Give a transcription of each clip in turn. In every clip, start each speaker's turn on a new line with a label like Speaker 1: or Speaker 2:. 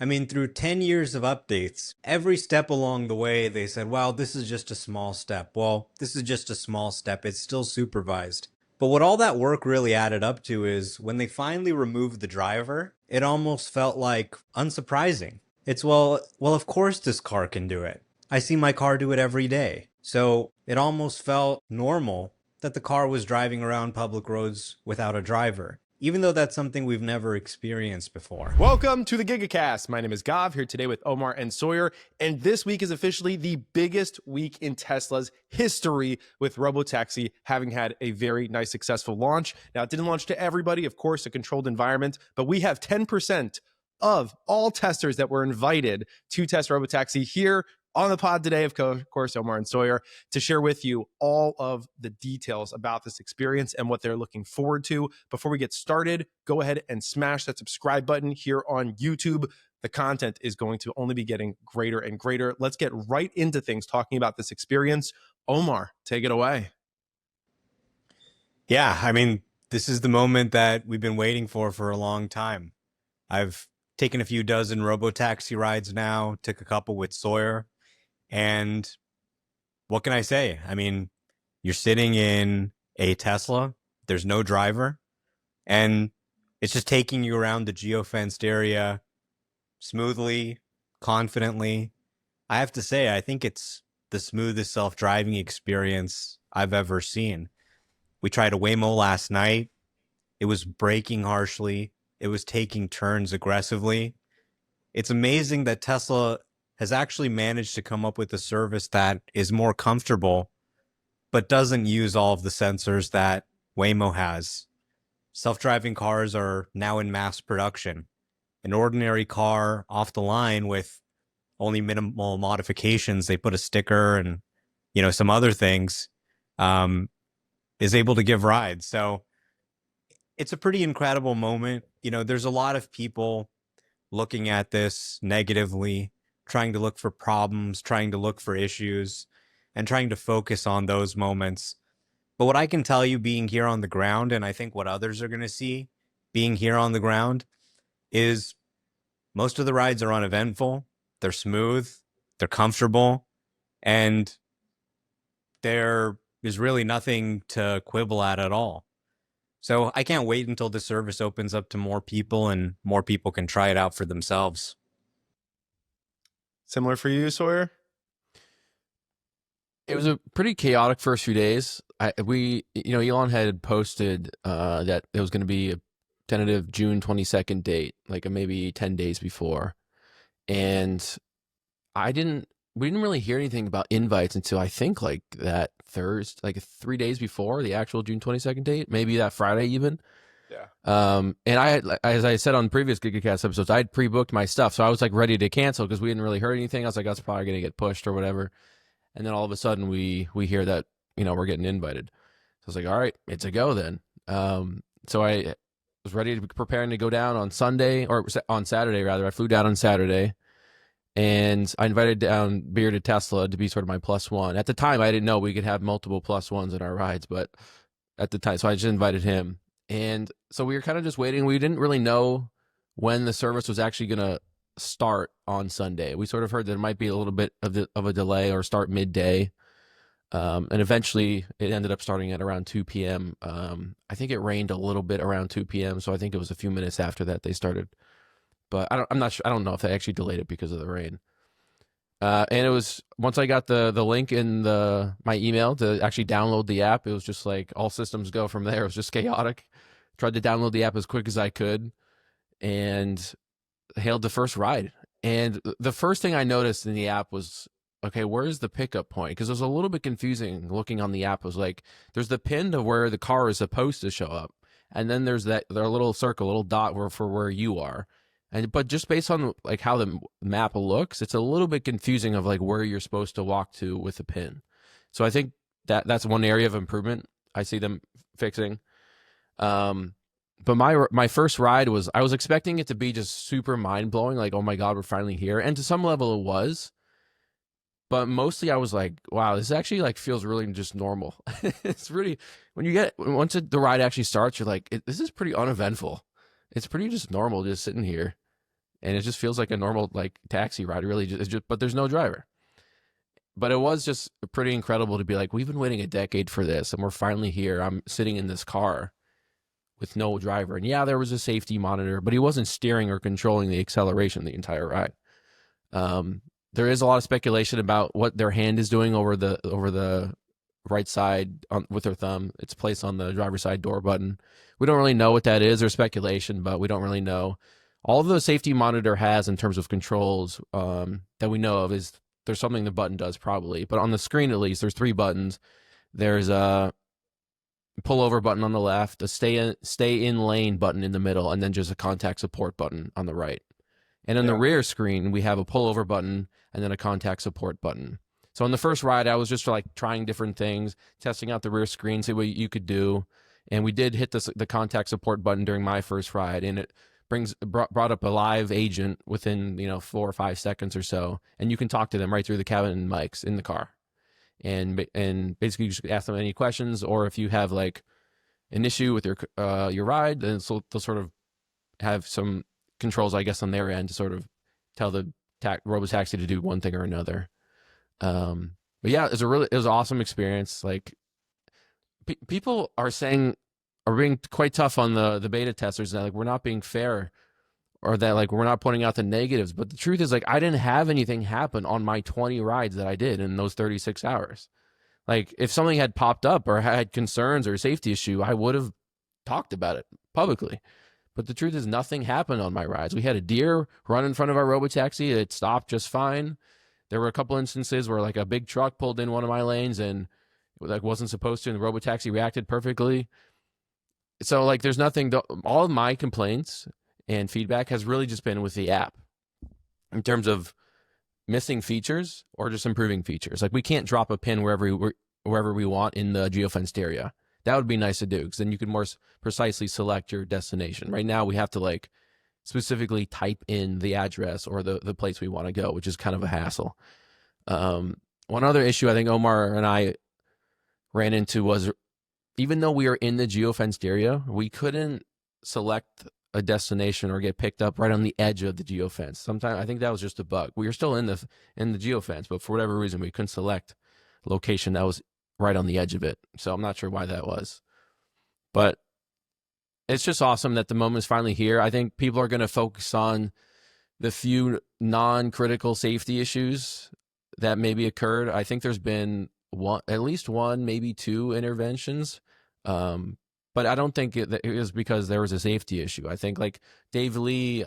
Speaker 1: I mean, through 10 years of updates, every step along the way, they said, well, this is just a small step. Well, this is just a small step. It's still supervised. But what all that work really added up to is when they finally removed the driver, it almost felt like unsurprising. It's, well, of course this car can do it. I see my car do it every day. So it almost felt normal that the car was driving around public roads without a driver, even though that's something we've never experienced before.
Speaker 2: Welcome to the Gigacast. My name is Gav, here today with Omar and Sawyer, and this week is officially the biggest week in Tesla's history, with Robotaxi having had a very nice, successful launch. Now, it didn't launch to everybody, of course, a controlled environment, but we have 10% of all testers that were invited to test Robotaxi here on the pod today, of course, Omar and Sawyer, to share with you all of the details about this experience and what they're looking forward to. Before we get started, go ahead and smash that subscribe button here on YouTube. The content is going to only be getting greater and greater. Let's get right into things, talking about this experience. Omar, take it away.
Speaker 1: Yeah, I mean, this is the moment that we've been waiting for a long time. I've taken a few dozen Robotaxi rides now, took a couple with Sawyer, and what can I say? I mean, you're sitting in a Tesla, there's no driver, and it's just taking you around the geofenced area smoothly, confidently. I have to say, I think it's the smoothest self-driving experience I've ever seen. We tried a Waymo last night. It was braking harshly. It was taking turns aggressively. It's amazing that Tesla has actually managed to come up with a service that is more comfortable, but doesn't use all of the sensors that Waymo has. Self-driving cars are now in mass production. An ordinary car off the line with only minimal modifications, they put a sticker and, some other things, is able to give rides. So it's a pretty incredible moment. There's a lot of people looking at this negatively, trying to look for problems, trying to look for issues, and trying to focus on those moments. But what I can tell you being here on the ground, and I think what others are going to see being here on the ground, is most of the rides are uneventful, they're smooth, they're comfortable, and there is really nothing to quibble at all. So I can't wait until the service opens up to more people and more people can try it out for themselves.
Speaker 2: Similar for you, Sawyer?
Speaker 3: It was a pretty chaotic first few days. Elon had posted that it was going to be a tentative June 22nd date, like maybe 10 days before. And we didn't really hear anything about invites until I think like that Thursday, like 3 days before the actual June 22nd date, maybe that Friday even.
Speaker 2: Yeah.
Speaker 3: And I had, as I said on previous Gigacast episodes, I had pre-booked my stuff. So I was like ready to cancel because we hadn't really heard anything. I was like, that's probably going to get pushed or whatever. And then all of a sudden we hear that, we're getting invited. So I was like, all right, it's a go then. So I was ready to be preparing to go down on Sunday, or on Saturday rather. I flew down on Saturday and I invited down Bearded Tesla to be sort of my plus one. At the time, I didn't know we could have multiple plus ones in our rides, but at the time, so I just invited him. And so we were kind of just waiting. We didn't really know when the service was actually going to start on Sunday. We sort of heard that it might be a little bit of a delay or start midday. And eventually it ended up starting at around 2 p.m. I think it rained a little bit around 2 p.m. So I think it was a few minutes after that they started. But I'm not sure. I don't know if they actually delayed it because of the rain. And it was, once I got the link in my email to actually download the app, it was just like all systems go from there. It was just chaotic. Tried to download the app as quick as I could and hailed the first ride. And the first thing I noticed in the app was, okay, where's the pickup point? Because it was a little bit confusing looking on the app. It was like, there's the pin to where the car is supposed to show up. And then there's their little circle, little dot for where you are. But just based on like how the map looks, it's a little bit confusing of like where you're supposed to walk to with the pin. So I think that's one area of improvement I see them fixing. But my first ride was, I was expecting it to be just super mind blowing, like, oh my God, we're finally here. And to some level it was. But mostly I was like, wow, this actually like feels really just normal. It's really, once the ride actually starts, you're like, this is pretty uneventful. It's pretty just normal, just sitting here. and it just feels like a normal like taxi ride. Really, but there's no driver. But it was just pretty incredible to be like, we've been waiting a decade for this, and we're finally here. I'm sitting in this car with no driver, and yeah, there was a safety monitor, but he wasn't steering or controlling the acceleration the entire ride. There is a lot of speculation about what their hand is doing over the right side with their thumb. It's placed on the driver's side door button. We don't really know what that is. There's speculation, but we don't really know. All of the safety monitor has in terms of controls that we know of is there's something the button does probably, but on the screen at least, there's 3 buttons. There's a pullover button on the left, a stay in lane button in the middle, and then just a contact support button on the right. And on the rear screen, we have a pullover button and then a contact support button. So on the first ride, I was just like trying different things, testing out the rear screen, see what you could do. And we did hit the contact support button during my first ride, and it brought up a live agent within 4 or 5 seconds or so, and you can talk to them right through the cabin mics in the car, and basically you just ask them any questions, or if you have like an issue with your ride, then they'll sort of have some controls, I guess, on their end to sort of tell the Robotaxi to do one thing or another. But yeah, it was an awesome experience. Like people are being quite tough on the beta testers, and like we're not being fair, or that like we're not pointing out the negatives. But the truth is, like, I didn't have anything happen on my 20 rides that I did in those 36 hours. Like if something had popped up or had concerns or a safety issue, I would have talked about it publicly. But the truth is, nothing happened on my rides. We had a deer run in front of our Robotaxi. It stopped just fine. There were a couple instances where like a big truck pulled in one of my lanes and like wasn't supposed to, and the Robotaxi reacted perfectly. So like there's nothing, all of my complaints and feedback has really just been with the app in terms of missing features or just improving features. Like we can't drop a pin wherever we want in the geofenced area. That would be nice to do, because then you could more precisely select your destination. Right now we have to like specifically type in the address or the place we want to go, which is kind of a hassle. One other issue I think Omar and I ran into was, even though we are in the geofenced area, we couldn't select a destination or get picked up right on the edge of the geofence. Sometimes I think that was just a bug. We were still in the geofence, but for whatever reason, we couldn't select a location that was right on the edge of it. So I'm not sure why that was. But it's just awesome that the moment is finally here. I think people are going to focus on the few non-critical safety issues that maybe occurred. I think there's been at least one, maybe 2 interventions. But I don't think it was because there was a safety issue. I think like Dave Lee,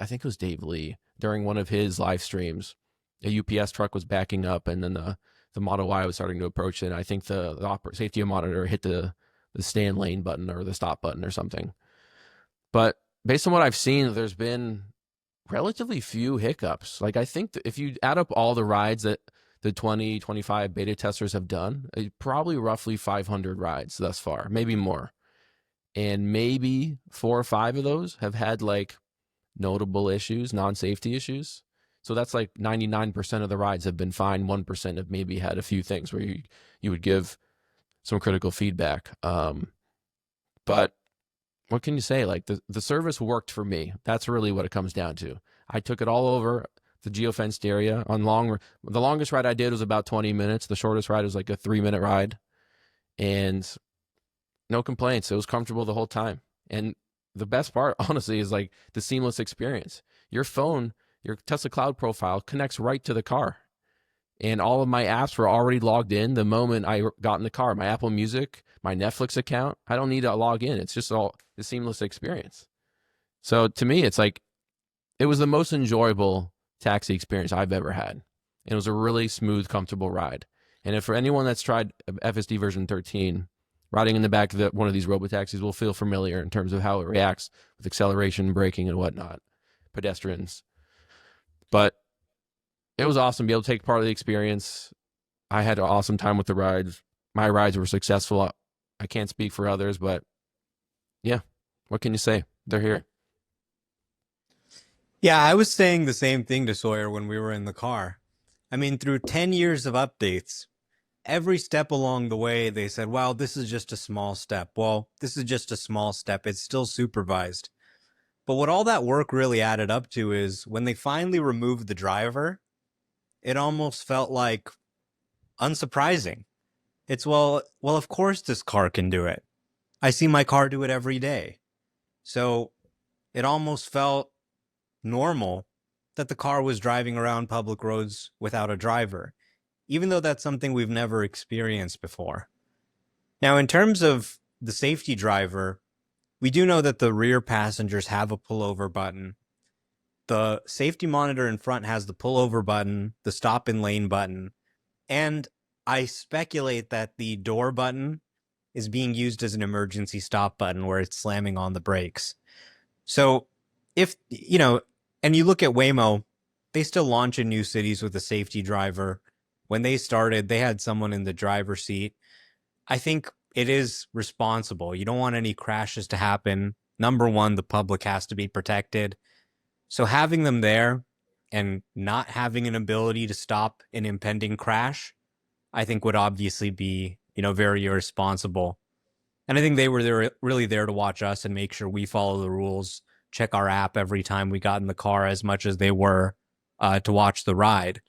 Speaker 3: during one of his live streams, a UPS truck was backing up, and then the Model Y was starting to approach it. And I think the safety monitor hit the stay in lane button or the stop button or something. But based on what I've seen, there's been relatively few hiccups. Like I think if you add up all the rides that the 25 beta testers have done, probably roughly 500 rides thus far, maybe more. And maybe 4 or 5 of those have had like notable issues, non-safety issues. So that's like 99% of the rides have been fine. 1% have maybe had a few things where you would give some critical feedback. But what can you say? Like the service worked for me. That's really what it comes down to. I took it all over the geofenced area on the longest ride I did was about 20 minutes. The shortest ride was like a 3-minute ride, and no complaints. It was comfortable the whole time. And the best part, honestly, is like the seamless experience. Your phone, your Tesla Cloud profile connects right to the car. And all of my apps were already logged in the moment I got in the car. My Apple Music, my Netflix account, I don't need to log in. It's just all the seamless experience. So to me, it's like, it was the most enjoyable taxi experience I've ever had. And it was a really smooth, comfortable ride. And if for anyone that's tried FSD version 13, riding in the back of one of these Robotaxis will feel familiar in terms of how it reacts with acceleration, braking, and whatnot, pedestrians. But it was awesome to be able to take part of the experience. I had an awesome time with the rides. My rides were successful. I can't speak for others, but yeah, what can you say? They're here.
Speaker 1: Yeah, I was saying the same thing to Sawyer when we were in the car. I mean, through 10 years of updates, every step along the way, they said, well, this is just a small step. Well, this is just a small step. It's still supervised. But what all that work really added up to is when they finally removed the driver, it almost felt like unsurprising. It's of course this car can do it. I see my car do it every day. So it almost felt normal that the car was driving around public roads without a driver, even though that's something we've never experienced before. Now, in terms of the safety driver, we do know that the rear passengers have a pullover button. The safety monitor in front has the pullover button, the stop in lane button, and I speculate that the door button is being used as an emergency stop button where it's slamming on the brakes. So if, and you look at Waymo, they still launch in new cities with a safety driver. When they started, they had someone in the driver's seat. I think it is responsible. You don't want any crashes to happen. Number one, the public has to be protected. So having them there and not having an ability to stop an impending crash, I think would obviously be, very irresponsible. And I think they were really there to watch us and make sure we follow the rules, check our app every time we got in the car as much as they were to watch the ride.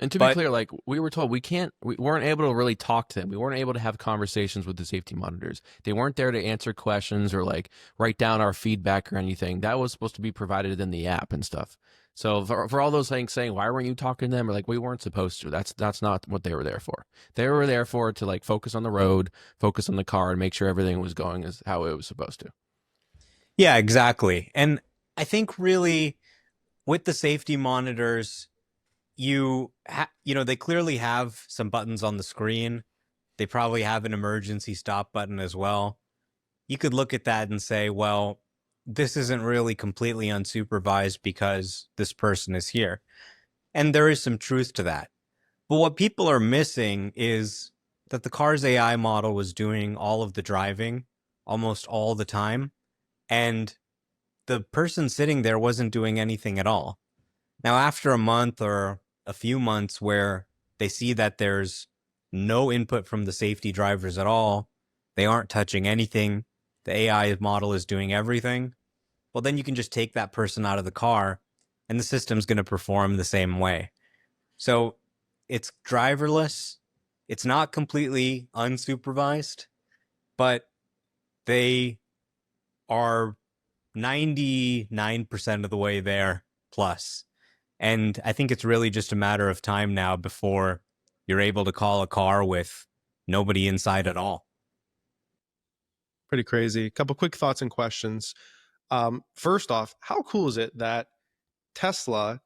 Speaker 3: And to be clear, like we were told, we weren't able to really talk to them. We weren't able to have conversations with the safety monitors. They weren't there to answer questions or like write down our feedback or anything. That was supposed to be provided in the app and stuff. So for all those things saying, why weren't you talking to them? Or like, we weren't supposed to. That's not what they were there for. They were there for to like focus on the road, focus on the car, and make sure everything was going as how it was supposed to.
Speaker 1: Yeah, exactly. And I think really with the safety monitors, they clearly have some buttons on the screen. They probably have an emergency stop button as well. You could look at that and say, well, this isn't really completely unsupervised because this person is here. And there is some truth to that. But what people are missing is that the car's AI model was doing all of the driving almost all the time. And the person sitting there wasn't doing anything at all. Now, after a month or a few months where they see that there's no input from the safety drivers at all, they aren't touching anything, the AI model is doing everything, well, then you can just take that person out of the car and the system's going to perform the same way. So it's driverless. It's not completely unsupervised, but they are 99% of the way there plus. And I think it's really just a matter of time now before you're able to call a car with nobody inside at all.
Speaker 2: Pretty crazy. A couple quick thoughts and questions. First off, how cool is it that Tesla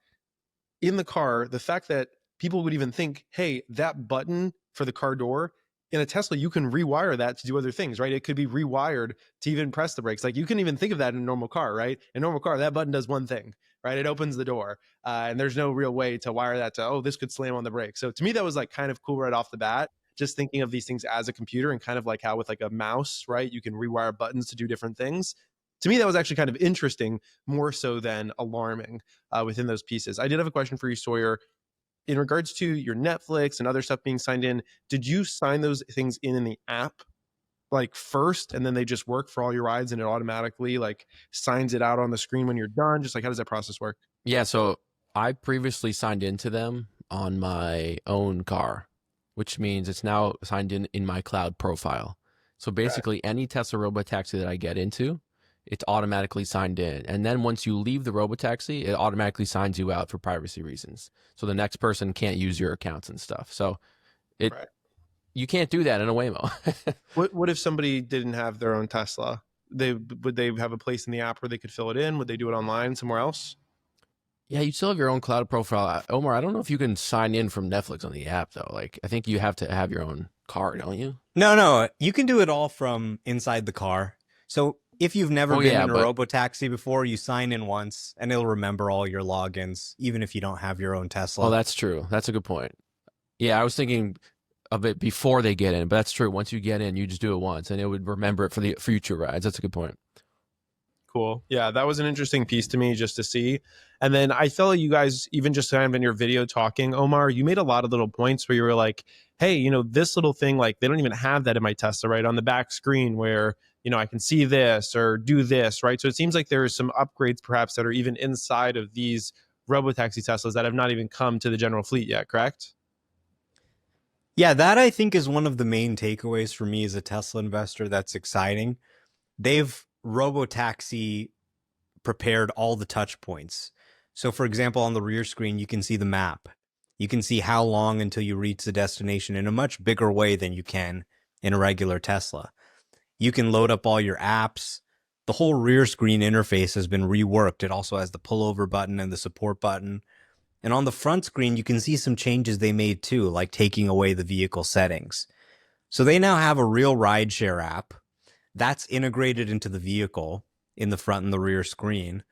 Speaker 2: in the car, the fact that people would even think, hey, that button for the car door in a Tesla, you can rewire that to do other things, right? It could be rewired to even press the brakes. Like you can even think of that in a normal car, right? In a normal car, that button does one thing, right? It opens the door and there's no real way to wire that to, oh, this could slam on the brake. So to me, that was like kind of cool right off the bat. Just thinking of these things as a computer and kind of like how with like a mouse, right? You can rewire buttons to do different things. To me, that was actually kind of interesting, more so than alarming within those pieces. I did have a question for you, Sawyer. In regards to your Netflix and other stuff being signed in, did you sign those things in the app like first and then they just work for all your rides and it automatically like signs it out on the screen when you're done? Just like, how does that process work?
Speaker 3: Yeah, so I previously signed into them on my own car, which means it's now signed in my cloud profile. So basically any Tesla Robotaxi that I get into, it's automatically signed in. And then once you leave the Robotaxi, it automatically signs you out for privacy reasons. So the next person can't use your accounts and stuff. So you can't do that in a Waymo.
Speaker 2: What if somebody didn't have their own Tesla? Would they have a place in the app where they could fill it in? Would they do it online somewhere else?
Speaker 3: Yeah, you still have your own cloud profile. Omar, I don't know if you can sign in from Netflix on the app, though. Like, I think you have to have your own car, don't you?
Speaker 1: No, you can do it all from inside the car. So if you've never been in a Robotaxi before, you sign in once and it'll remember all your logins, even if you don't have your own Tesla.
Speaker 3: Oh, that's true. That's a good point. Yeah, I was thinking of it before they get in, but that's true. Once you get in, you just do it once and it would remember it for the future rides. That's a good point.
Speaker 2: Cool. Yeah, that was an interesting piece to me just to see. And then I felt like you guys, even just kind of in your video talking, Omar, you made a lot of little points where you were like, hey, this little thing, like they don't even have that in my Tesla, right? On the back screen where I can see this or do this, right? So it seems like there are some upgrades perhaps that are even inside of these robotaxi Teslas that have not even come to the general fleet yet, correct?
Speaker 1: Yeah, that I think is one of the main takeaways for me as a Tesla investor that's exciting. They've Robotaxi prepared all the touch points. So, for example, on the rear screen, you can see the map. You can see how long until you reach the destination in a much bigger way than you can in a regular Tesla. You can load up all your apps. The whole rear screen interface has been reworked. It also has the pullover button and the support button. And on the front screen, you can see some changes they made too, like taking away the vehicle settings. So they now have a real rideshare app that's integrated into the vehicle in the front and the rear screen.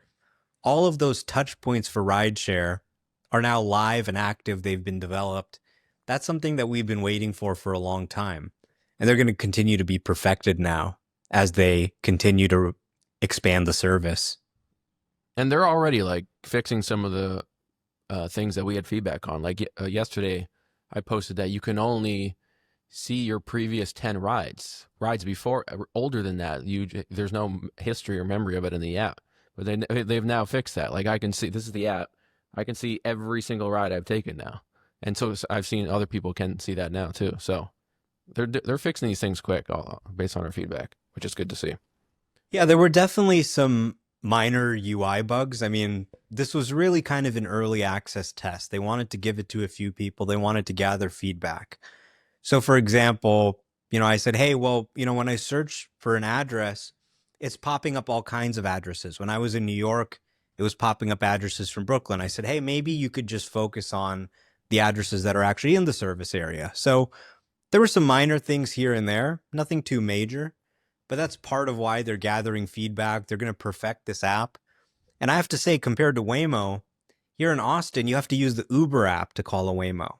Speaker 1: All of those touch points for rideshare are now live and active. They've been developed. That's something that we've been waiting for a long time. And they're going to continue to be perfected now as they continue to expand the service.
Speaker 3: And they're already like fixing some of the things that we had feedback on. Like yesterday, I posted that you can only see your previous 10 rides before, older than that. There's no history or memory of it in the app. But they've now fixed that. Like I can see, this is the app. I can see every single ride I've taken now. And so I've seen other people can see that now too. So they're fixing these things quick based on our feedback, which is good to see.
Speaker 1: Yeah, there were definitely some minor UI bugs. I mean, this was really kind of an early access test. They wanted to give it to a few people. They wanted to gather feedback. So for example, I said, hey, well, when I search for an address, it's popping up all kinds of addresses. When I was in New York, it was popping up addresses from Brooklyn. I said, hey, maybe you could just focus on the addresses that are actually in the service area. So there were some minor things here and there, nothing too major, but that's part of why they're gathering feedback. They're going to perfect this app. And I have to say, compared to Waymo, here in Austin, you have to use the Uber app to call a Waymo.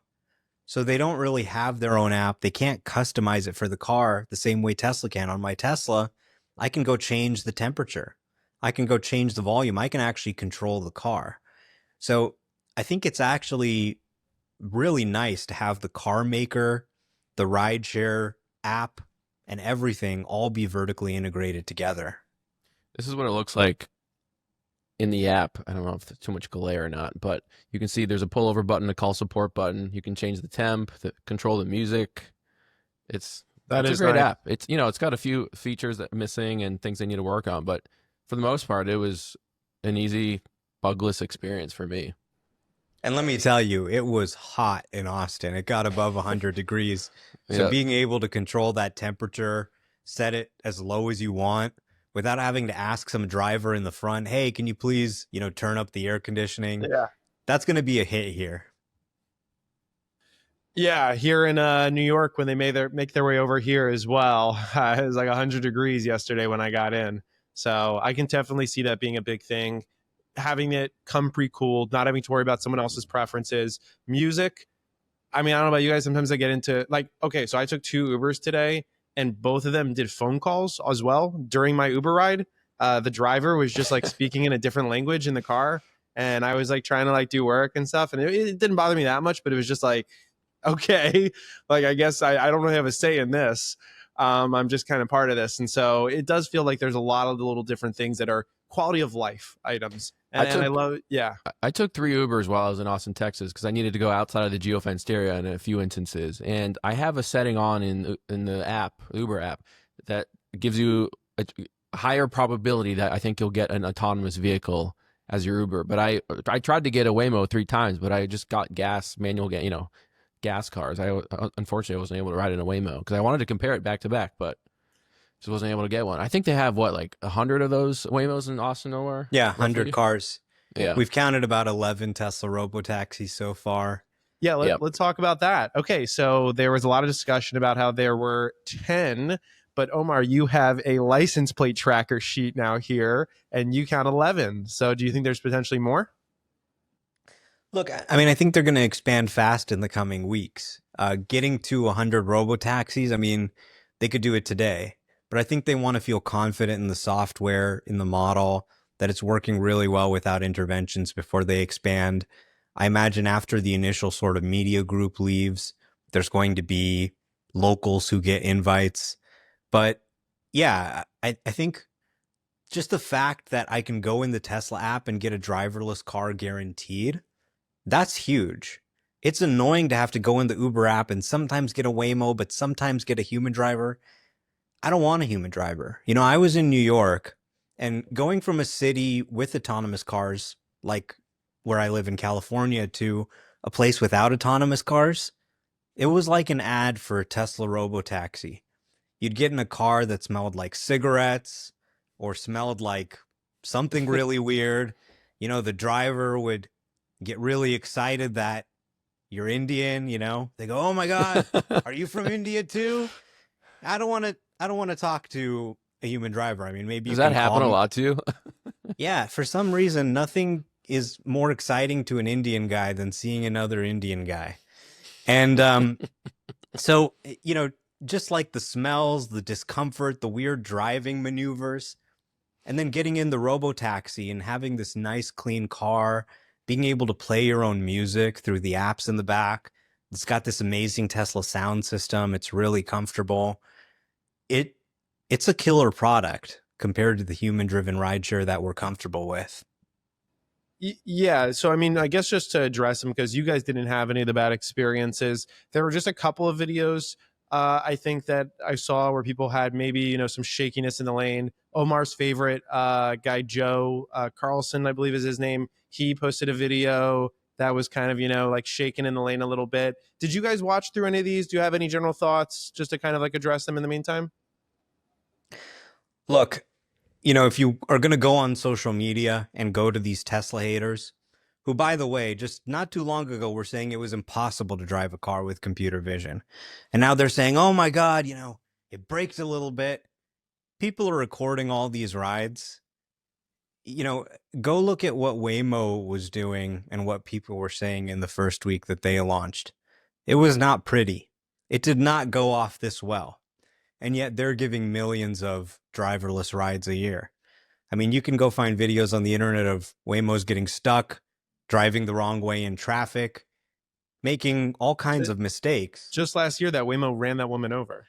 Speaker 1: So they don't really have their own app. They can't customize it for the car the same way Tesla can. On my Tesla, I can go change the temperature. I can go change the volume. I can actually control the car. So I think it's actually really nice to have the car maker, the rideshare app, and everything all be vertically integrated together.
Speaker 3: This is what it looks like in the app. I don't know if there's too much glare or not, but you can see there's a pullover button, a call support button. You can change the temp, control the music. It's a great app. It's it's got a few features that are missing and things they need to work on, but for the most part, it was an easy, bugless experience for me.
Speaker 1: And let me tell you, it was hot in Austin. It got above 100 degrees. So being able to control that temperature, set it as low as you want without having to ask some driver in the front, hey, can you please, turn up the air conditioning?
Speaker 2: Yeah.
Speaker 1: That's going to be a hit here.
Speaker 2: Yeah, here in New York, when they make their way over here as well, it was like 100 degrees yesterday when I got in. So I can definitely see that being a big thing. Having it come pre-cooled, not having to worry about someone else's preferences. Music, I mean, I don't know about you guys. Sometimes I get into okay, so I took 2 Ubers today and both of them did phone calls as well during my Uber ride. The driver was just like speaking in a different language in the car. And I was like trying to like do work and stuff. And it didn't bother me that much, but it was just like, okay, like, I guess I don't really have a say in this. I'm just kind of part of this. And so it does feel like there's a lot of the little different things that are quality of life items. And I love it. Yeah.
Speaker 3: I took 3 Ubers while I was in Austin, Texas, because I needed to go outside of the geofenced area in a few instances. And I have a setting on in the app, Uber app, that gives you a higher probability that I think you'll get an autonomous vehicle as your Uber. But I tried to get a Waymo 3 times, but I just got manual gas cars. Unfortunately I wasn't able to ride in a Waymo because I wanted to compare it back to back, but just wasn't able to get one. I think they have like 100 of those Waymos in Austin nowhere.
Speaker 1: Yeah, 100 cars.
Speaker 3: Yeah,
Speaker 1: we've counted about 11 Tesla Robotaxis so far.
Speaker 2: Yeah, let's talk about that. Okay, so there was a lot of discussion about how there were 10, but Omar, you have a license plate tracker sheet now here, and you count 11. So do you think there's potentially more?
Speaker 1: Look, I mean, I think they're going to expand fast in the coming weeks. Getting to 100 Robotaxis, I mean, they could do it today. But I think they want to feel confident in the software, in the model, that it's working really well without interventions before they expand. I imagine after the initial sort of media group leaves, there's going to be locals who get invites. But Yeah, I think just the fact that I can go in the Tesla app and get a driverless car guaranteed, that's huge. It's annoying to have to go in the Uber app and sometimes get a Waymo, but sometimes get a human driver. I don't want a human driver. I was in New York, and going from a city with autonomous cars, like where I live in California, to a place without autonomous cars, it was like an ad for Tesla Robotaxi. You'd get in a car that smelled like cigarettes or smelled like something really weird. The driver would get really excited that you're Indian. They go, "Oh my God, are you from India too?" I don't want to talk to a human driver. I mean, maybe you
Speaker 3: Does that
Speaker 1: can call
Speaker 3: happen a
Speaker 1: me.
Speaker 3: lot to you?
Speaker 1: Yeah, for some reason, nothing is more exciting to an Indian guy than seeing another Indian guy. And so, just like the smells, the discomfort, the weird driving maneuvers, and then getting in the Robotaxi and having this nice, clean car, being able to play your own music through the apps in the back. It's got this amazing Tesla sound system. It's really comfortable. It it's a killer product compared to the human-driven rideshare that we're comfortable with.
Speaker 2: Yeah. So, I mean, I guess just to address them, because you guys didn't have any of the bad experiences, there were just a couple of videos I think that I saw where people had maybe, some shakiness in the lane. Omar's favorite guy, Joe Carlson, I believe is his name. He posted a video that was kind of, like shaking in the lane a little bit. Did you guys watch through any of these? Do you have any general thoughts just to kind of like address them in the meantime?
Speaker 1: Look, if you are going to go on social media and go to these Tesla haters, who, by the way, just not too long ago were saying it was impossible to drive a car with computer vision. And now they're saying, oh my God, it braked a little bit. People are recording all these rides. Go look at what Waymo was doing and what people were saying in the first week that they launched. It was not pretty. It did not go off this well. And yet they're giving millions of driverless rides a year. I mean, you can go find videos on the internet of Waymo's getting stuck, driving the wrong way in traffic, making all kinds of mistakes.
Speaker 2: Just last year, that Waymo ran that woman over.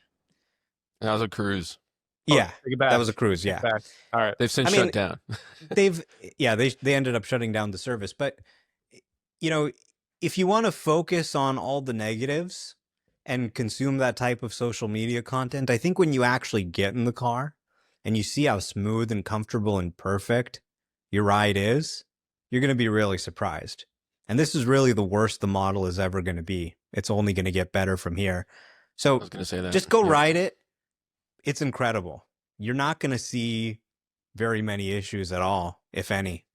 Speaker 3: That was a cruise.
Speaker 1: Yeah,
Speaker 2: take it back.
Speaker 1: that was a cruise.
Speaker 2: Take
Speaker 1: Yeah,
Speaker 2: it back. All right.
Speaker 3: They've since shut down.
Speaker 1: they ended up shutting down the service. But if you want to focus on all the negatives and consume that type of social media content, I think when you actually get in the car and you see how smooth and comfortable and perfect your ride is, you're going to be really surprised. And this is really the worst the model is ever going to be. It's only going to get better from here. So
Speaker 3: I was going to say that.
Speaker 1: Just go ride it. It's incredible. You're not going to see very many issues at all, if any.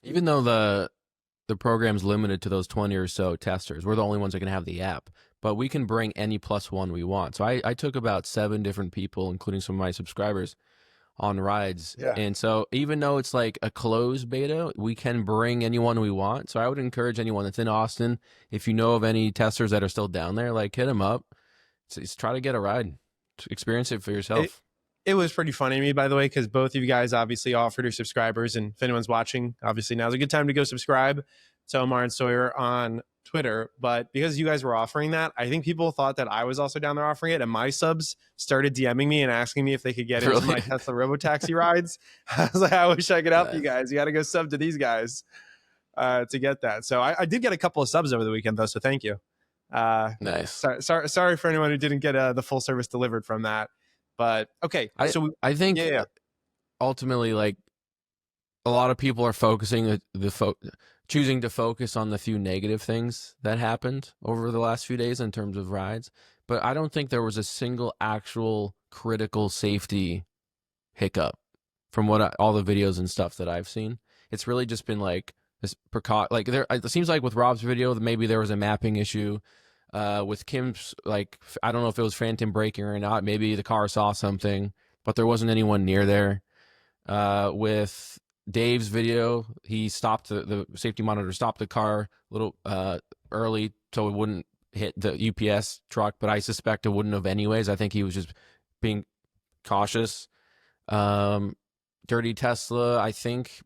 Speaker 3: Even though the program's limited to those 20 or so testers, we're the only ones that can have the app, but we can bring any +1 we want. So I took about 7 different people, including some of my subscribers, on rides.
Speaker 2: Yeah.
Speaker 3: And so even though it's like a closed beta, we can bring anyone we want. So I would encourage anyone that's in Austin, if you know of any testers that are still down there, like hit them up. Just try to get a ride. Experience it for yourself.
Speaker 2: It was pretty funny to me, by the way, because both of you guys obviously offered your subscribers. And if anyone's watching, obviously now's a good time to go subscribe to Omar and Sawyer on Twitter. But because you guys were offering that, I think people thought that I was also down there offering it. And my subs started DMing me and asking me if they could get into my Tesla Robotaxi rides. I was like, I wish I could help you guys. You got to go sub to these guys to get that. So I did get a couple of subs over the weekend, though. So thank you.
Speaker 3: Nice.
Speaker 2: Sorry for anyone who didn't get the full service delivered from that. But okay,
Speaker 3: I think
Speaker 2: yeah.
Speaker 3: Ultimately, like, a lot of people are focusing choosing to focus on the few negative things that happened over the last few days in terms of rides. But I don't think there was a single actual critical safety hiccup from all the videos and stuff that I've seen. It's really just been like this it seems like with Rob's video, maybe there was a mapping issue. With Kim's, like, I don't know if it was phantom braking or not. Maybe the car saw something, but there wasn't anyone near there. With Dave's video, he stopped the safety monitor, stopped the car a little early so it wouldn't hit the UPS truck, but I suspect it wouldn't have anyways. I think he was just being cautious. Dirty Tesla, I think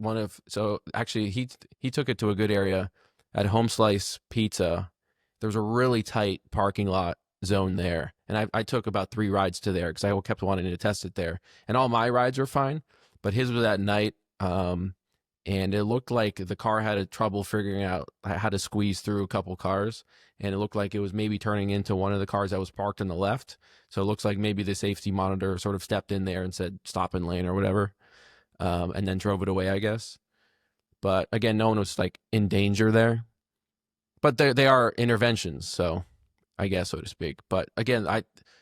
Speaker 3: actually he took it to a good area at Home Slice Pizza. There was a really tight parking lot zone there. And I took about 3 rides to there because I kept wanting to test it there. And all my rides were fine, but his was at night. And it looked like the car had a trouble figuring out how to squeeze through a couple cars. And it looked like it was maybe turning into one of the cars that was parked on the left. So it looks like maybe the safety monitor sort of stepped in there and said, stop in lane or whatever. And then drove it away, I guess. But again, no one was like in danger there. But they are interventions, so I guess, so to speak. But again,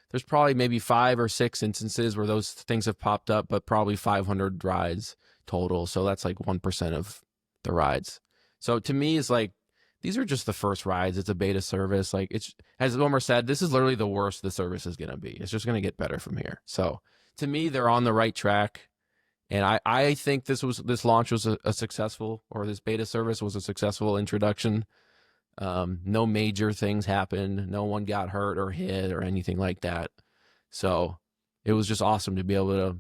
Speaker 3: there's probably maybe 5 or 6 instances where those things have popped up, but probably 500 rides total. So that's like 1% of the rides. So to me, it's like, these are just the first rides. It's a beta service. Like, it's, as Omar said, this is literally the worst the service is going to be. It's just going to get better from here. So to me, they're on the right track. And I think this launch was a successful, or this beta service was a successful introduction. No major things happened. No one got hurt or hit or anything like that. So it was just awesome to be able to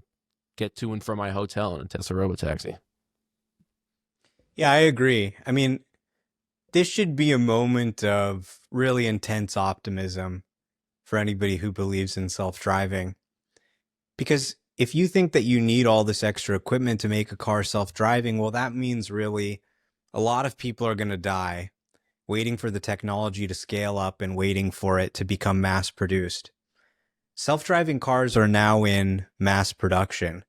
Speaker 3: get to and from my hotel in a Tesla Robotaxi.
Speaker 1: Yeah, I agree. I mean, this should be a moment of really intense optimism for anybody who believes in self-driving. Because if you think that you need all this extra equipment to make a car self-driving, well, that means really a lot of people are going to die waiting for the technology to scale up and waiting for it to become mass produced. Self-driving cars are now in mass production.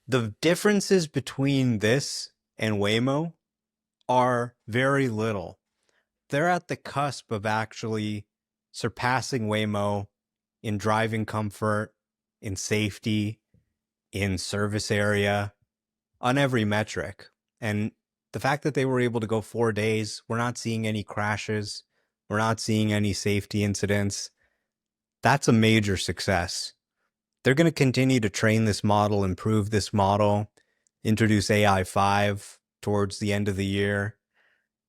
Speaker 1: The differences between this and Waymo are very little. They're at the cusp of actually surpassing Waymo in driving comfort, in safety, in service area, on every metric. And the fact that they were able to go 4 days, we're not seeing any crashes, we're not seeing any safety incidents. That's a major success. They're going to continue to train this model, improve this model, introduce AI 5 towards the end of the year,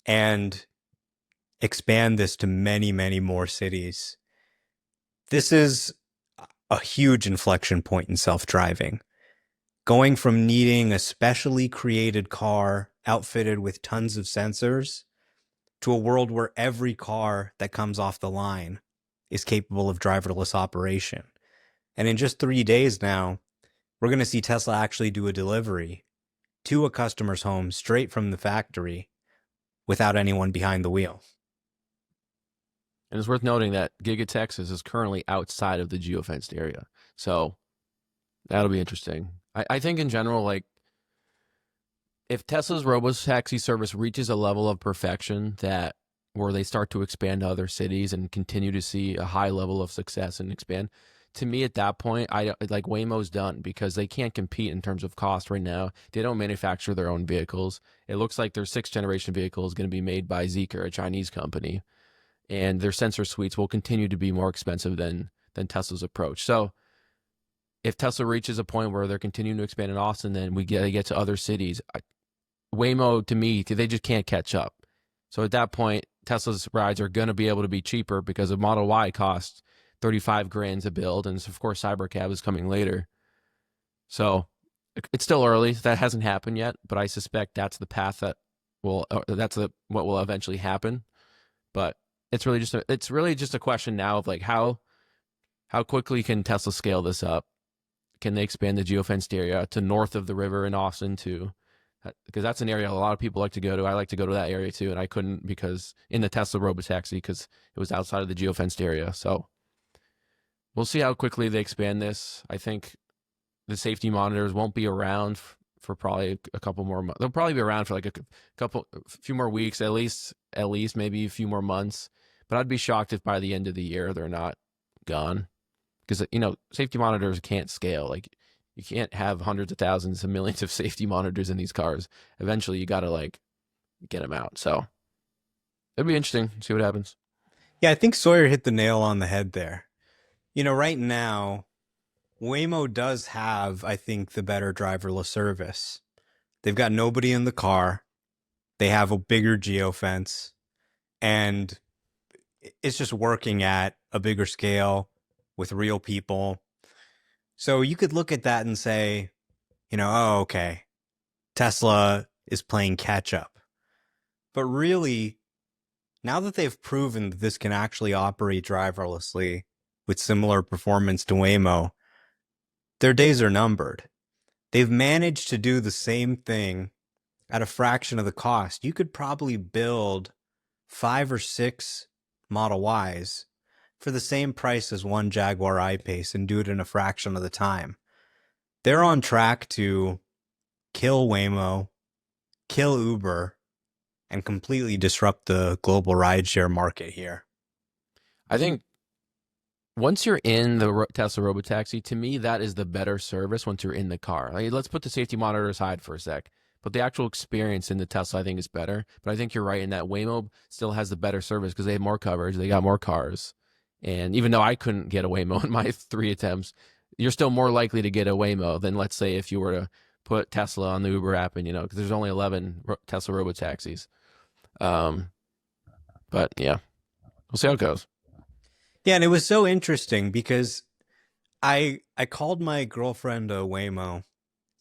Speaker 1: and expand this to many, many more cities. This is a huge inflection point in self-driving. Going from needing a specially created car outfitted with tons of sensors to a world where every car that comes off the line is capable of driverless operation. And in just 3 days now, we're going to see Tesla actually do a delivery to a customer's home straight from the factory without anyone behind the wheel.
Speaker 3: And it's worth noting that Gigacast is currently outside of the geofenced area. So that'll be interesting. I think in general, like, if Tesla's Robotaxi service reaches a level of perfection that where they start to expand to other cities and continue to see a high level of success and expand, to me at that point, I like Waymo's done because they can't compete in terms of cost right now. They don't manufacture their own vehicles. It looks like their 6th generation vehicle is going to be made by Zeekr, a Chinese company, and their sensor suites will continue to be more expensive than Tesla's approach. So if Tesla reaches a point where they're continuing to expand in Austin, then they get to other cities. Waymo, to me, they just can't catch up. So at that point, Tesla's rides are going to be able to be cheaper because a Model Y costs $35,000 to build, and of course Cybercab is coming later. So it's still early. That hasn't happened yet, but I suspect that's the path that what will eventually happen. But it's really just a question now of like how quickly can Tesla scale this up? Can they expand the geofenced area to north of the river in Austin too? Because that's an area a lot of people like to go to. I like to go to that area too, and I couldn't because in the Tesla Robotaxi because it was outside of the geofenced area. So we'll see how quickly they expand this. I think the safety monitors won't be around for probably a couple more months. They'll probably be around for like a few more weeks, at least maybe a few more months. But I'd be shocked if by the end of the year they're not gone. Because, safety monitors can't scale. Like, you can't have hundreds of thousands of millions of safety monitors in these cars. Eventually, you got to, like, get them out. So, it'll be interesting. See what happens.
Speaker 1: Yeah, I think Sawyer hit the nail on the head there. Right now, Waymo does have, I think, the better driverless service. They've got nobody in the car. They have a bigger geofence. And it's just working at a bigger scale with real people. So you could look at that and say, oh, okay, Tesla is playing catch up. But really, Now that they've proven that this can actually operate driverlessly with similar performance to Waymo, their days are numbered. They've managed to do the same thing at a fraction of the cost. You could probably build 5 or 6 Model Ys for the same price as one Jaguar I-Pace and do it in a fraction of the time. They're on track to kill Waymo, kill Uber, and completely disrupt the global rideshare market here.
Speaker 3: I think once you're in the Tesla Robotaxi, to me, that is the better service once you're in the car. Like, let's put the safety monitors aside for a sec. But the actual experience in the Tesla, I think, is better. But I think you're right in that Waymo still has the better service because they have more coverage. They got more cars. And even though I couldn't get a Waymo in my 3 attempts, you're still more likely to get a Waymo than, let's say, if you were to put Tesla on the Uber app and, because there's only 11 Tesla Robotaxis. But yeah, we'll see how it goes.
Speaker 1: Yeah, and it was so interesting because I called my girlfriend a Waymo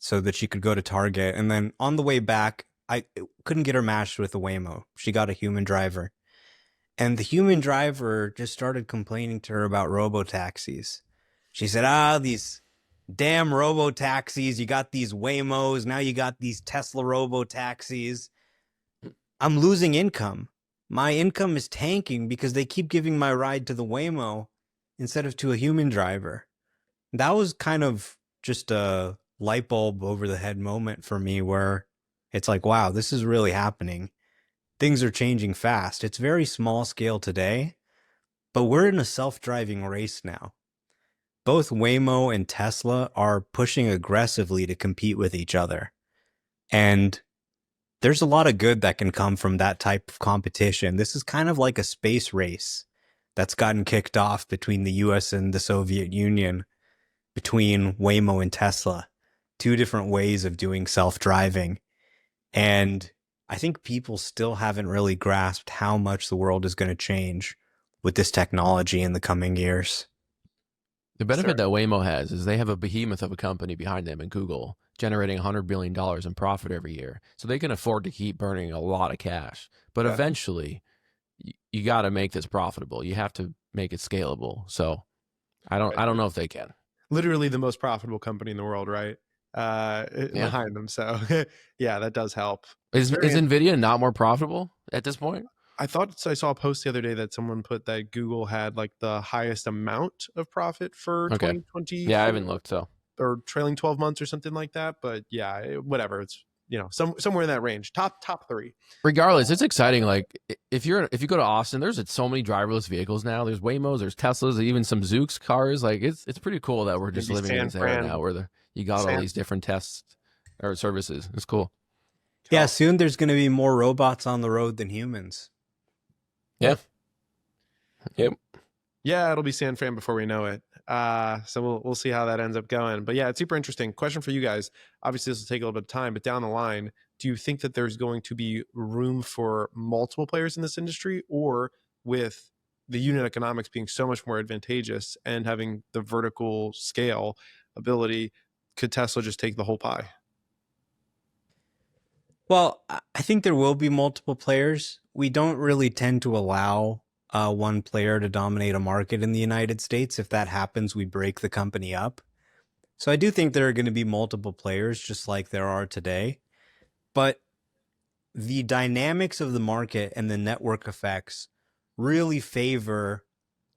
Speaker 1: so that she could go to Target, and then on the way back, I couldn't get her matched with a Waymo. She got a human driver. And the human driver just started complaining to her about robotaxis. She said, these damn robotaxis, you got these Waymos, now you got these Tesla robotaxis. I'm losing income. My income is tanking because they keep giving my ride to the Waymo instead of to a human driver. That was kind of just a light bulb over the head moment for me where it's like, wow, this is really happening. Things are changing fast. It's very small scale today, but we're in a self-driving race now. Both Waymo and Tesla are pushing aggressively to compete with each other. And there's a lot of good that can come from that type of competition. This is kind of like a space race that's gotten kicked off between the US and the Soviet Union, between Waymo and Tesla. 2 different ways of doing self-driving. And I think people still haven't really grasped how much the world is going to change with this technology in the coming years.
Speaker 3: The benefit that Waymo has is they have a behemoth of a company behind them in Google, generating $100 billion in profit every year. So they can afford to keep burning a lot of cash. But eventually, you got to make this profitable. You have to make it scalable. So I don't know if they can.
Speaker 2: Literally the most profitable company in the world, right? Behind them. So yeah, that does help.
Speaker 3: Is NVIDIA not more profitable at this point?
Speaker 2: I thought I saw a post the other day that someone put that Google had like the highest amount of profit for 2020.
Speaker 3: Yeah, I haven't looked, so
Speaker 2: or trailing 12 months or something like that. But yeah, whatever. It's somewhere in that range. Top 3.
Speaker 3: Regardless, it's exciting. Like if you go to Austin, there's so many driverless vehicles now. There's Waymos, there's Teslas, even some Zoox cars. Like it's pretty cool that we're just living in this era now where you got all these different tests or services. It's cool.
Speaker 1: Yeah, soon there's going to be more robots on the road than humans.
Speaker 3: Yeah. Yep.
Speaker 2: Yeah, it'll be San Fran before we know it. So we'll see how that ends up going. But yeah, it's super interesting. Question for you guys. Obviously, this will take a little bit of time, but down the line, do you think that there's going to be room for multiple players in this industry, or with the unit economics being so much more advantageous and having the vertical scale ability, could Tesla just take the whole pie?
Speaker 1: Well, I think there will be multiple players. We don't really tend to allow one player to dominate a market in the United States. If that happens, we break the company up. So I do think there are going to be multiple players, just like there are today. But the dynamics of the market and the network effects really favor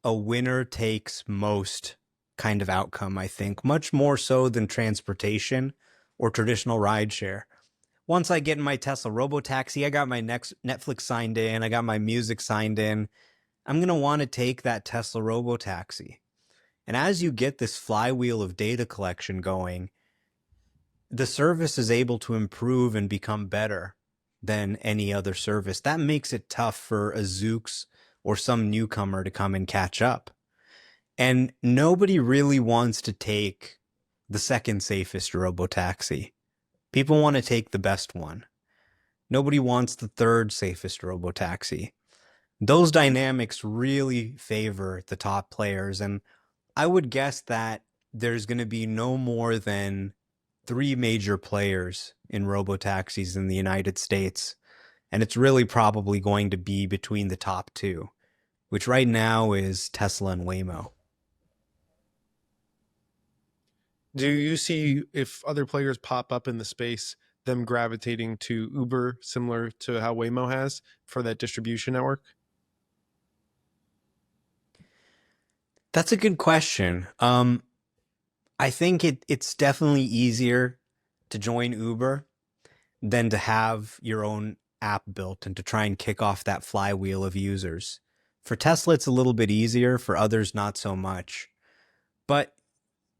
Speaker 1: a winner takes most kind of outcome, I think, much more so than transportation or traditional rideshare. Once I get in my Tesla Robotaxi, I got my next Netflix signed in, I got my music signed in, I'm going to want to take that Tesla Robotaxi. And as you get this flywheel of data collection going, the service is able to improve and become better than any other service. That makes it tough for a Zoox or some newcomer to come and catch up. And nobody really wants to take the second safest Robotaxi. People want to take the best one. Nobody wants the third safest Robotaxi. Those dynamics really favor the top players. And I would guess that there's going to be no more than 3 major players in Robotaxis in the United States. And it's really probably going to be between the top two, which right now is Tesla and Waymo.
Speaker 2: Do you see, if other players pop up in the space, them gravitating to Uber, similar to how Waymo has for that distribution network?
Speaker 1: That's a good question. I think it's definitely easier to join Uber than to have your own app built and to try and kick off that flywheel of users. For Tesla, it's a little bit easier. For others, not so much. But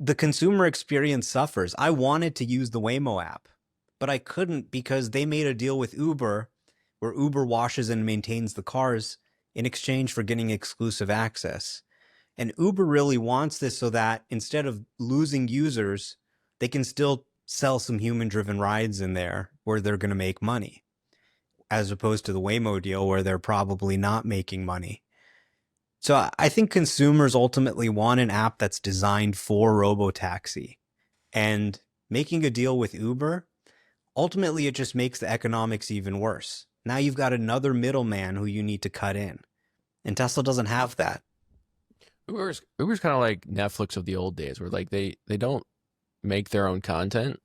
Speaker 1: the consumer experience suffers. I wanted to use the Waymo app, but I couldn't because they made a deal with Uber where Uber washes and maintains the cars in exchange for getting exclusive access. And Uber really wants this so that instead of losing users, they can still sell some human-driven rides in there where they're going to make money, as opposed to the Waymo deal where they're probably not making money. So I think consumers ultimately want an app that's designed for Robotaxi. And making a deal with Uber, ultimately it just makes the economics even worse. Now you've got another middleman who you need to cut in. And Tesla doesn't have that.
Speaker 3: Uber's kind of like Netflix of the old days, where like they don't make their own content.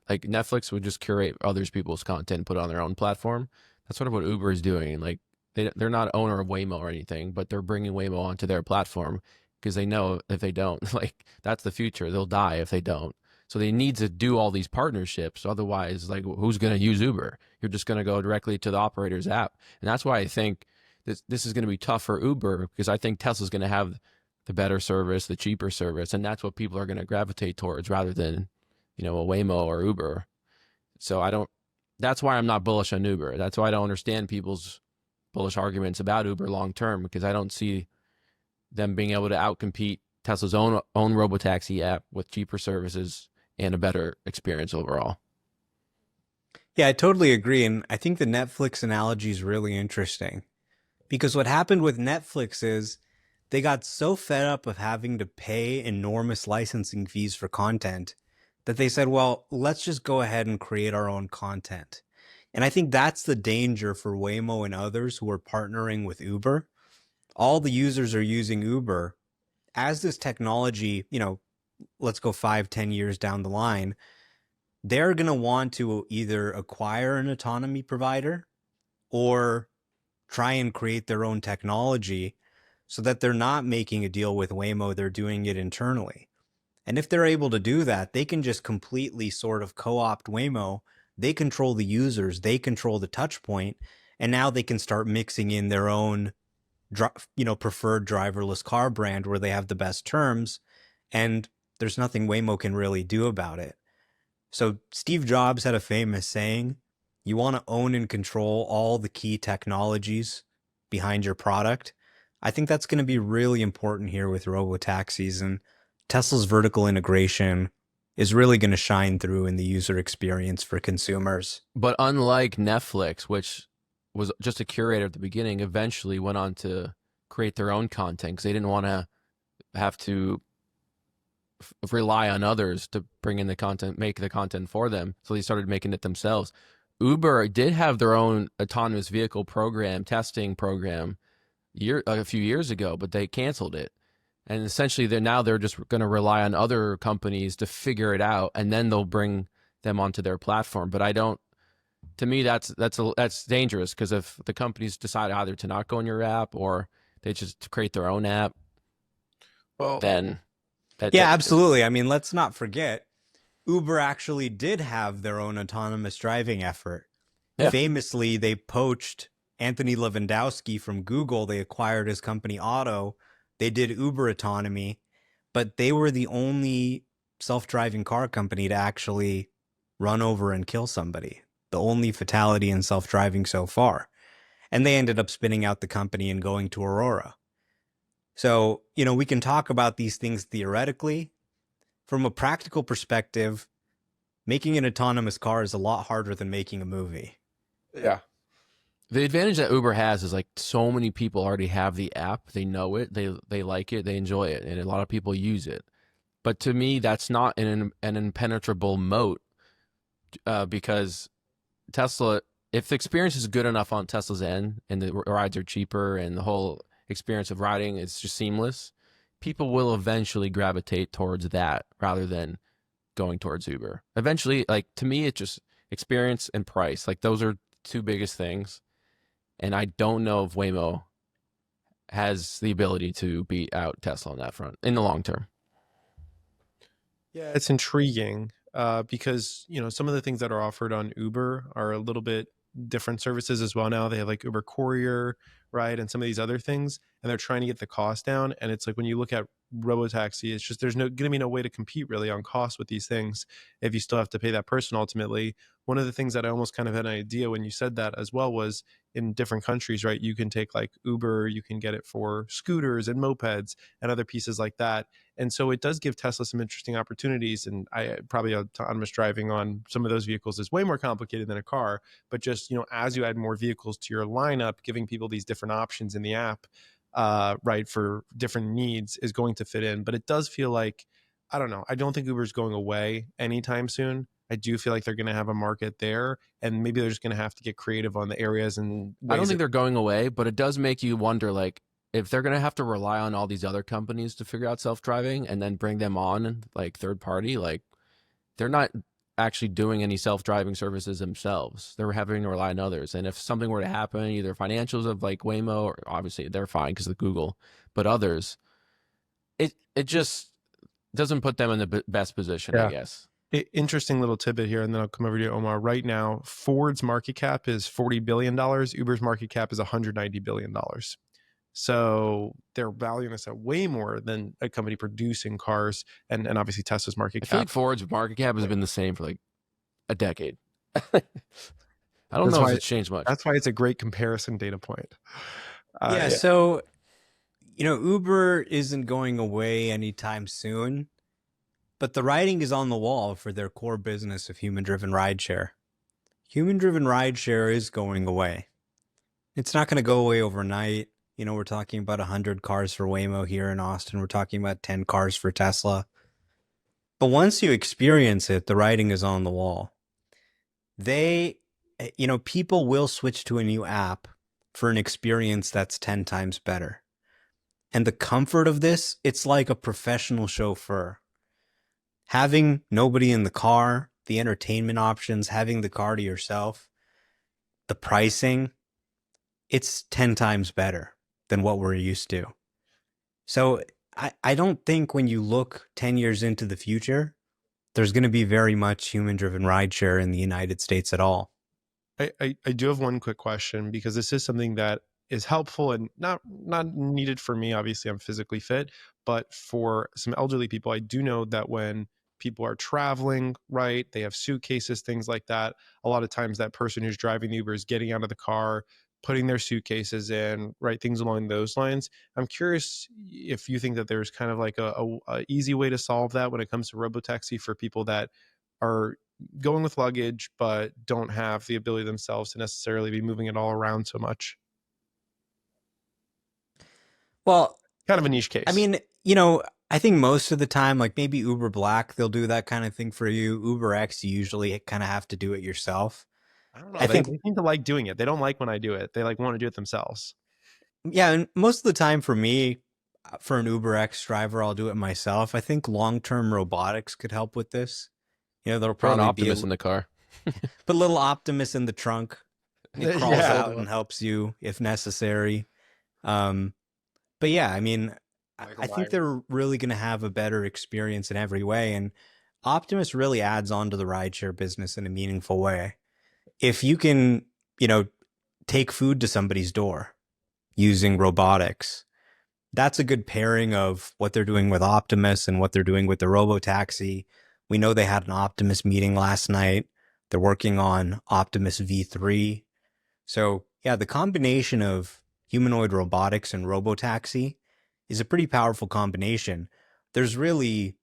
Speaker 3: Like Netflix would just curate others people's content and put it on their own platform. That's sort of what Uber is doing. Like they're not owner of Waymo or anything, but they're bringing Waymo onto their platform because they know if they don't, like that's the future. They'll die if they don't. So they need to do all these partnerships. Otherwise, like who's going to use Uber? You're just going to go directly to the operator's app. And that's why I think this is going to be tough for Uber, because I think Tesla's going to have the better service, the cheaper service, and that's what people are going to gravitate towards rather than, a Waymo or Uber. So that's why I'm not bullish on Uber. That's why I don't understand people's bullish arguments about Uber long term, because I don't see them being able to outcompete Tesla's own Robotaxi app with cheaper services and a better experience overall.
Speaker 1: Yeah, I totally agree. And I think the Netflix analogy is really interesting because what happened with Netflix is they got so fed up of having to pay enormous licensing fees for content that they said, well, let's just go ahead and create our own content. And I think that's the danger for Waymo and others who are partnering with Uber. All the users are using Uber. As this technology, let's go 5-10 years down the line, they're going to want to either acquire an autonomy provider or try and create their own technology so that they're not making a deal with Waymo, they're doing it internally. And if they're able to do that, they can just completely sort of co-opt Waymo. They control the users, they control the touch point, and now they can start mixing in their own preferred driverless car brand where they have the best terms, and there's nothing Waymo can really do about it. So Steve Jobs had a famous saying, you want to own and control all the key technologies behind your product. I think that's going to be really important here with robotaxis, and Tesla's vertical integration is really going to shine through in the user experience for consumers.
Speaker 3: But unlike Netflix, which was just a curator at the beginning, eventually went on to create their own content because they didn't want to have to rely on others to bring in the content, make the content for them. So they started making it themselves. Uber did have their own autonomous vehicle program, testing program a few years ago, but they canceled it. And essentially they're just going to rely on other companies to figure it out, and then they'll bring them onto their platform. But to me, that's dangerous, because if the companies decide either to not go in your app or they just create their own app, then
Speaker 1: absolutely. I mean, let's not forget, Uber actually did have their own autonomous driving effort. Yeah. Famously, they poached Anthony Lewandowski from Google. They acquired his company Otto. They did Uber autonomy, but they were the only self-driving car company to actually run over and kill somebody. The only fatality in self-driving so far. And they ended up spinning out the company and going to Aurora. So, we can talk about these things theoretically. From a practical perspective, making an autonomous car is a lot harder than making a movie.
Speaker 2: Yeah.
Speaker 3: The advantage that Uber has is like so many people already have the app. They know it. They like it. They enjoy it. And a lot of people use it. But to me, that's not an impenetrable moat, because Tesla if the experience is good enough on Tesla's end and the rides are cheaper and the whole experience of riding is just seamless, people will eventually gravitate towards that rather than going towards Uber. Eventually, like to me, it's just experience and price. Like those are two biggest things. And I don't know if Waymo has the ability to beat out Tesla on that front in the long term.
Speaker 2: Yeah, it's intriguing because some of the things that are offered on Uber are a little bit different services as well now. They have like Uber Courier, right, and some of these other things, and they're trying to get the cost down. And it's like when you look at Robotaxi, it's just there's going to be no way to compete really on cost with these things if you still have to pay that person ultimately. One of the things that I almost kind of had an idea when you said that as well was in different countries, right? You can take like Uber, you can get it for scooters and mopeds and other pieces like that. And so it does give Tesla some interesting opportunities. And I probably autonomous driving on some of those vehicles is way more complicated than a car. But just, as you add more vehicles to your lineup, giving people these different options in the app, right, for different needs is going to fit in. But it does feel like, I don't know, I don't think Uber's going away anytime soon. I do feel like they're going to have a market there, and maybe they're just going to have to get creative on the areas and ways.
Speaker 3: I don't think they're going away, but it does make you wonder, like, if they're going to have to rely on all these other companies to figure out self-driving and then bring them on, like, third party, like, they're not actually doing any self-driving services themselves. They're having to rely on others. And if something were to happen, either financials of, like, Waymo, or obviously they're fine because of Google, but others, it just doesn't put them in the best position, I guess.
Speaker 2: Interesting little tidbit here, and then I'll come over to you, Omar. Right now, Ford's market cap is $40 billion. Uber's market cap is $190 billion. So they're valuing us at way more than a company producing cars, and obviously Tesla's market cap.
Speaker 3: I feel like Ford's market cap has been the same for like a decade. I don't know if it's changed much.
Speaker 2: That's why it's a great comparison data point.
Speaker 1: So, Uber isn't going away anytime soon. But the writing is on the wall for their core business of human-driven rideshare. Human-driven rideshare is going away. It's not going to go away overnight. We're talking about 100 cars for Waymo here in Austin. We're talking about 10 cars for Tesla. But once you experience it, the writing is on the wall. People will switch to a new app for an experience that's 10 times better. And the comfort of this, it's like a professional chauffeur. Having nobody in the car, the entertainment options, having the car to yourself, the pricing, it's 10 times better than what we're used to. So I don't think when you look 10 years into the future, there's going to be very much human-driven rideshare in the United States at all.
Speaker 2: I do have one quick question, because this is something that is helpful and not needed for me. Obviously, I'm physically fit, but for some elderly people, I do know that when people are traveling, right, they have suitcases, things like that. A lot of times that person who's driving the Uber is getting out of the car, putting their suitcases in, right, things along those lines. I'm curious if you think that there's kind of like a easy way to solve that when it comes to Robotaxi for people that are going with luggage but don't have the ability themselves to necessarily be moving it all around so much.
Speaker 1: Well,
Speaker 2: kind of a niche case.
Speaker 1: I mean, I think most of the time, like maybe Uber Black, they'll do that kind of thing for you. Uber X, you usually kind of have to do it yourself.
Speaker 2: I don't know. They seem to like doing it. They don't like when I do it. They like want to do it themselves.
Speaker 1: Yeah, and most of the time for me, for an Uber X driver, I'll do it myself. I think long-term robotics could help with this. There'll probably
Speaker 3: be an Optimus in the car.
Speaker 1: Put a little Optimus in the trunk. It crawls out and helps you if necessary. But yeah, I mean, I think they're really going to have a better experience in every way. And Optimus really adds on to the rideshare business in a meaningful way. If you can, take food to somebody's door using robotics, that's a good pairing of what they're doing with Optimus and what they're doing with the Robotaxi. We know they had an Optimus meeting last night. They're working on Optimus V3. So yeah, the combination of humanoid robotics and Robotaxi is a pretty powerful combination. There's really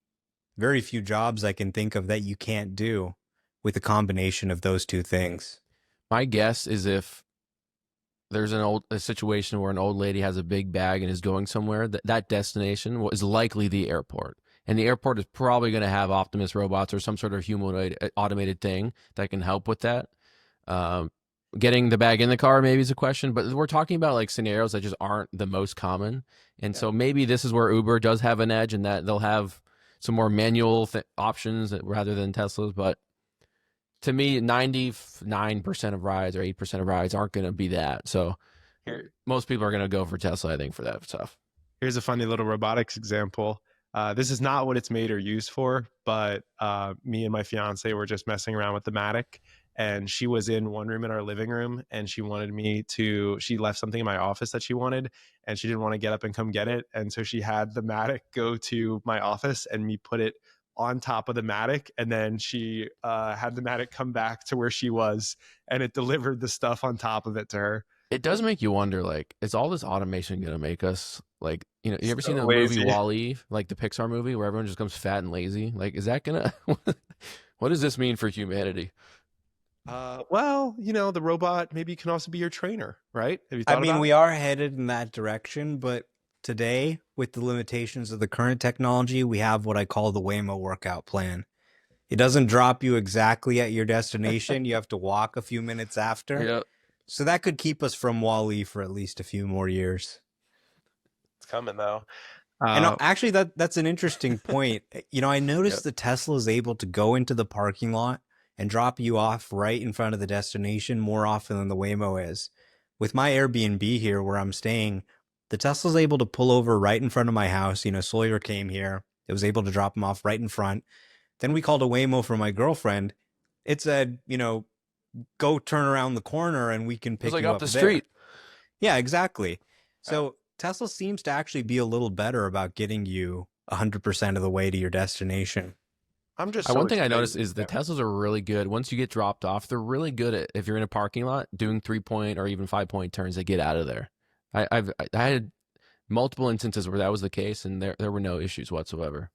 Speaker 1: very few jobs I can think of that you can't do with a combination of those two things.
Speaker 3: My guess is if there's a situation where an old lady has a big bag and is going somewhere, that destination is likely the airport. And the airport is probably going to have Optimus robots or some sort of humanoid automated thing that can help with that. getting the bag in the car maybe is a question, but we're talking about like scenarios that just aren't the most common. And so maybe this is where Uber does have an edge, and that they'll have some more manual options rather than Teslas. But to me, 99% of rides or 8% of rides aren't going to be that. So most people are going to go for Tesla, I think, for that stuff.
Speaker 2: Here's a funny little robotics example. This is not what it's made or used for, but me and my fiance were just messing around with the Matic, and she was in one room in our living room, and she left something in my office that she wanted, and she didn't want to get up and come get it. And so she had the Matic go to my office and me put it on top of the Matic, and then she had the Matic come back to where she was, and it delivered the stuff on top of it to her.
Speaker 3: It does make you wonder, like, is all this automation going to make us, like, you know, you ever seen the
Speaker 2: lazy
Speaker 3: movie Wall-E, like the Pixar movie where everyone just becomes fat and lazy? Like, is that going to, what does this mean for humanity?
Speaker 2: Well, you know, the robot maybe can also be your trainer, right? Have you thought about
Speaker 1: we are headed in that direction, but today, with the limitations of the current technology, we have what I call the Waymo workout plan. It doesn't drop you exactly at your destination. You have to walk a few minutes after.
Speaker 3: Yep.
Speaker 1: So that could keep us from Wall-E for at least a few more years.
Speaker 2: It's coming though.
Speaker 1: And actually, that's an interesting point. You know, I noticed the Tesla is able to go into the parking lot and drop you off right in front of the destination more often than the Waymo is. With my Airbnb here where I'm staying, the Tesla's able to pull over right in front of my house. You know, Sawyer came here. It was able to drop him off right in front. Then we called a Waymo for my girlfriend. It said, you know, go turn around the corner and we can pick you up
Speaker 3: the
Speaker 1: there.
Speaker 3: street.
Speaker 1: Yeah, exactly. So Tesla seems to actually be a little better about getting you 100% of the way to your destination.
Speaker 2: I'm just
Speaker 3: One thing I noticed is the Teslas are really good. Once you get dropped off, they're really good at, if you're in a parking lot, doing 3-point or even 5-point turns to get out of there. I had multiple instances where that was the case, and there were no issues whatsoever.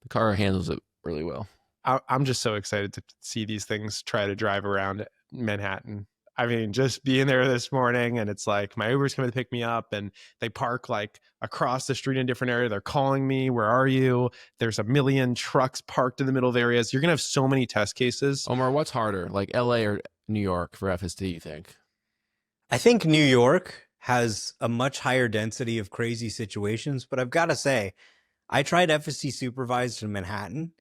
Speaker 3: The car handles it really well.
Speaker 2: I'm just so excited to see these things try to drive around Manhattan. I mean, just being there this morning, and it's like my Uber's coming to pick me up, and they park like across the street in a different area. They're calling me, where are you? There's a million trucks parked in the middle of areas. You're going to have so many test cases.
Speaker 3: Omar, what's harder, like LA or New York for FSD, you think?
Speaker 1: I think New York has a much higher density of crazy situations, but I've got to say, I tried FSD supervised in Manhattan.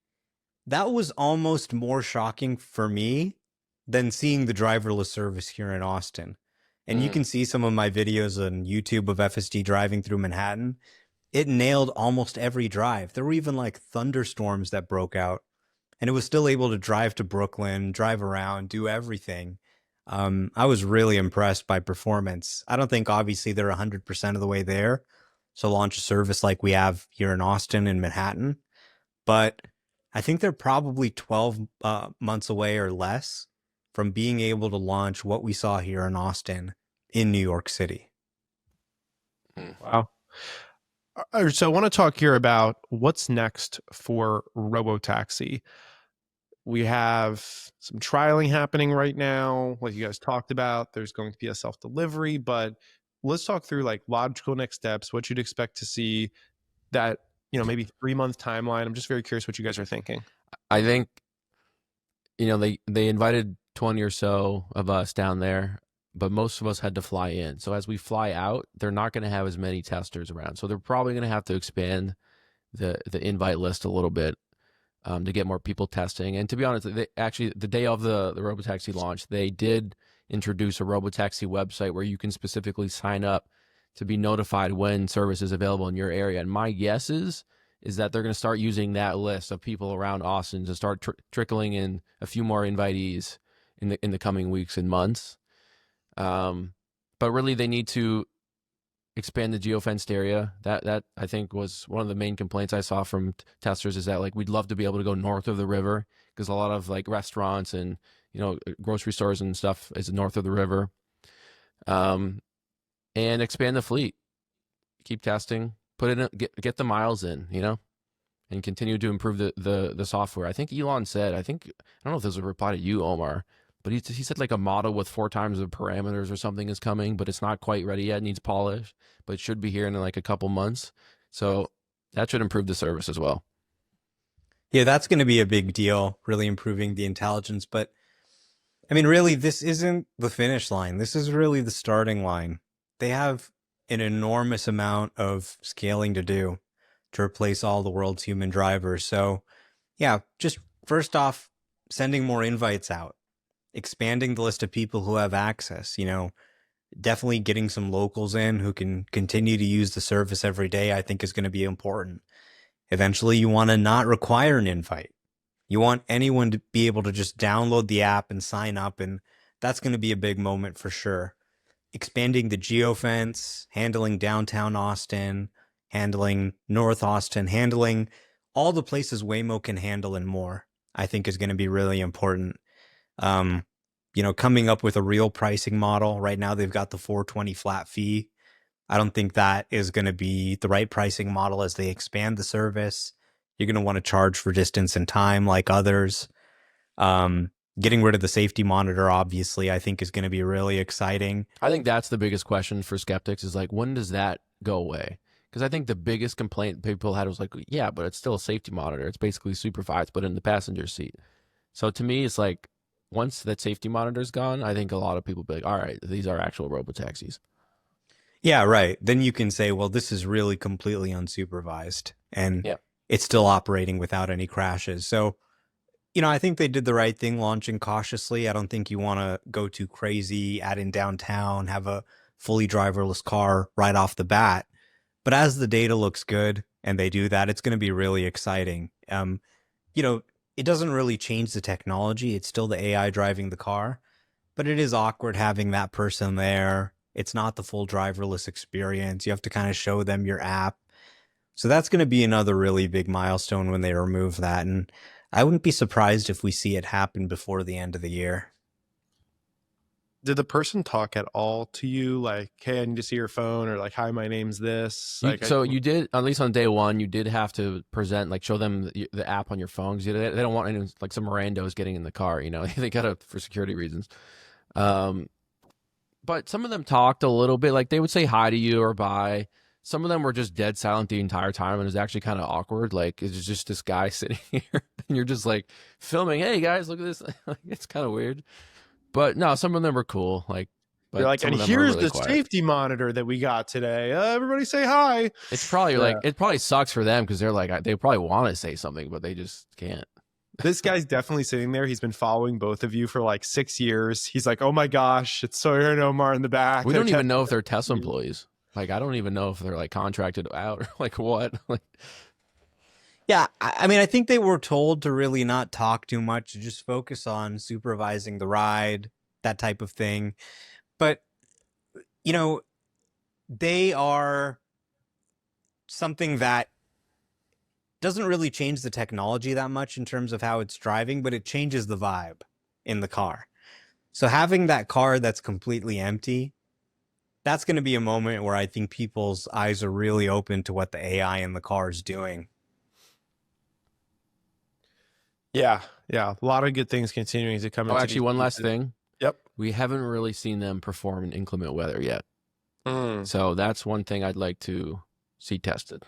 Speaker 1: That was almost more shocking for me than seeing the driverless service here in Austin. And you can see some of my videos on YouTube of FSD driving through Manhattan. It nailed almost every drive. There were even like thunderstorms that broke out, and it was still able to drive to Brooklyn, drive around, do everything. I was really impressed by performance. I don't think obviously they're 100% of the way there, so launch a service like we have here in Austin and Manhattan, but I think they're probably 12 months away or less from being able to launch what we saw here in Austin in New York City.
Speaker 2: Wow. So I want to talk here about what's next for Robotaxi. We have some trialing happening right now, like you guys talked about. There's going to be a self-delivery, but let's talk through like logical next steps, what you'd expect to see, that, you know, maybe 3-month timeline. I'm just very curious what you guys are thinking.
Speaker 3: I think, you know, they invited 20 or so of us down there, but most of us had to fly in. So as we fly out, they're not going to have as many testers around. So they're probably going to have to expand the invite list a little bit to get more people testing. And to be honest, they actually, the day of the Robotaxi launch, they did introduce a Robotaxi website where you can specifically sign up to be notified when service is available in your area. And my guess is that they're going to start using that list of people around Austin to start trickling in a few more invitees in the coming weeks and months. But really, they need to expand the geofenced area. That I think was one of the main complaints I saw from testers, is that like we'd love to be able to go north of the river, because a lot of like restaurants and, you know, grocery stores and stuff is north of the river. And expand the fleet, keep testing, put it in, get the miles in, you know, and continue to improve the software. I think Elon said, I don't know if this was a reply to you, Omar, but he said like a model with 4 times the parameters or something is coming, but it's not quite ready yet. It needs polish, but it should be here in like a couple months. So that should improve the service as well.
Speaker 1: Yeah, that's going to be a big deal, really improving the intelligence. But I mean, really, this isn't the finish line. This is really the starting line. They have an enormous amount of scaling to do to replace all the world's human drivers. So, yeah, just first off, sending more invites out, expanding the list of people who have access, definitely getting some locals in who can continue to use the service every day, I think is going to be important. Eventually, you want to not require an invite. You want anyone to be able to just download the app and sign up, and that's going to be a big moment for sure. Expanding the geofence, handling downtown Austin, handling North Austin, handling all the places Waymo can handle and more, I think is going to be really important. Coming up with a real pricing model. Right now, they've got the $420 flat fee. I don't think that is going to be the right pricing model as they expand the service. You're going to want to charge for distance and time like others. Getting rid of the safety monitor, obviously, I think is going to be really exciting.
Speaker 3: I think that's the biggest question for skeptics is like, when does that go away? Because I think the biggest complaint people had was like, yeah, but it's still a safety monitor. It's basically supervised, but in the passenger seat. So to me, it's like, once that safety monitor is gone, I think a lot of people be like, all right, these are actual robotaxis.
Speaker 1: Yeah, right. Then you can say, well, this is really completely unsupervised and it's still operating without any crashes. So, I think they did the right thing launching cautiously. I don't think you want to go too crazy, add in downtown, have a fully driverless car right off the bat. But as the data looks good and they do that, it's going to be really exciting. It doesn't really change the technology. It's still the AI driving the car, but it is awkward having that person there. It's not the full driverless experience. You have to kind of show them your app. So that's going to be another really big milestone when they remove that. And I wouldn't be surprised if we see it happen before the end of the year.
Speaker 2: Did the person talk at all to you? Like, hey, I need to see your phone, or like, hi, my name's this.
Speaker 3: You did, at least on day one, you did have to present, like, show them the app on your phone, because they don't want anyone, like some randos getting in the car, they got to, for security reasons. But some of them talked a little bit, like they would say hi to you or bye. Some of them were just dead silent the entire time, and it was actually kind of awkward. Like, it's just this guy sitting here, and you're just like filming. Hey guys, look at this. It's kind of weird, but no, some of them were cool. Like, but
Speaker 2: you're like, and here's really the quiet safety monitor that we got today. Everybody say hi.
Speaker 3: It's probably like, it probably sucks for them because they're like, they probably want to say something, but they just can't.
Speaker 2: This guy's definitely sitting there. He's been following both of you for like 6 years. He's like, oh my gosh, it's Sawyer and Omar in the back.
Speaker 3: We don't even know if they're Tesla employees. Like, I don't even know if they're like contracted out or like what.
Speaker 1: Yeah, I mean, I think they were told to really not talk too much, to just focus on supervising the ride, that type of thing. But, they are something that doesn't really change the technology that much in terms of how it's driving, but it changes the vibe in the car. So having that car that's completely empty, that's going to be a moment where I think people's eyes are really open to what the AI in the car is doing.
Speaker 2: Yeah. A lot of good things continuing to come.
Speaker 3: Actually, one last thing.
Speaker 2: Yep.
Speaker 3: We haven't really seen them perform in inclement weather yet. So that's one thing I'd like to see tested.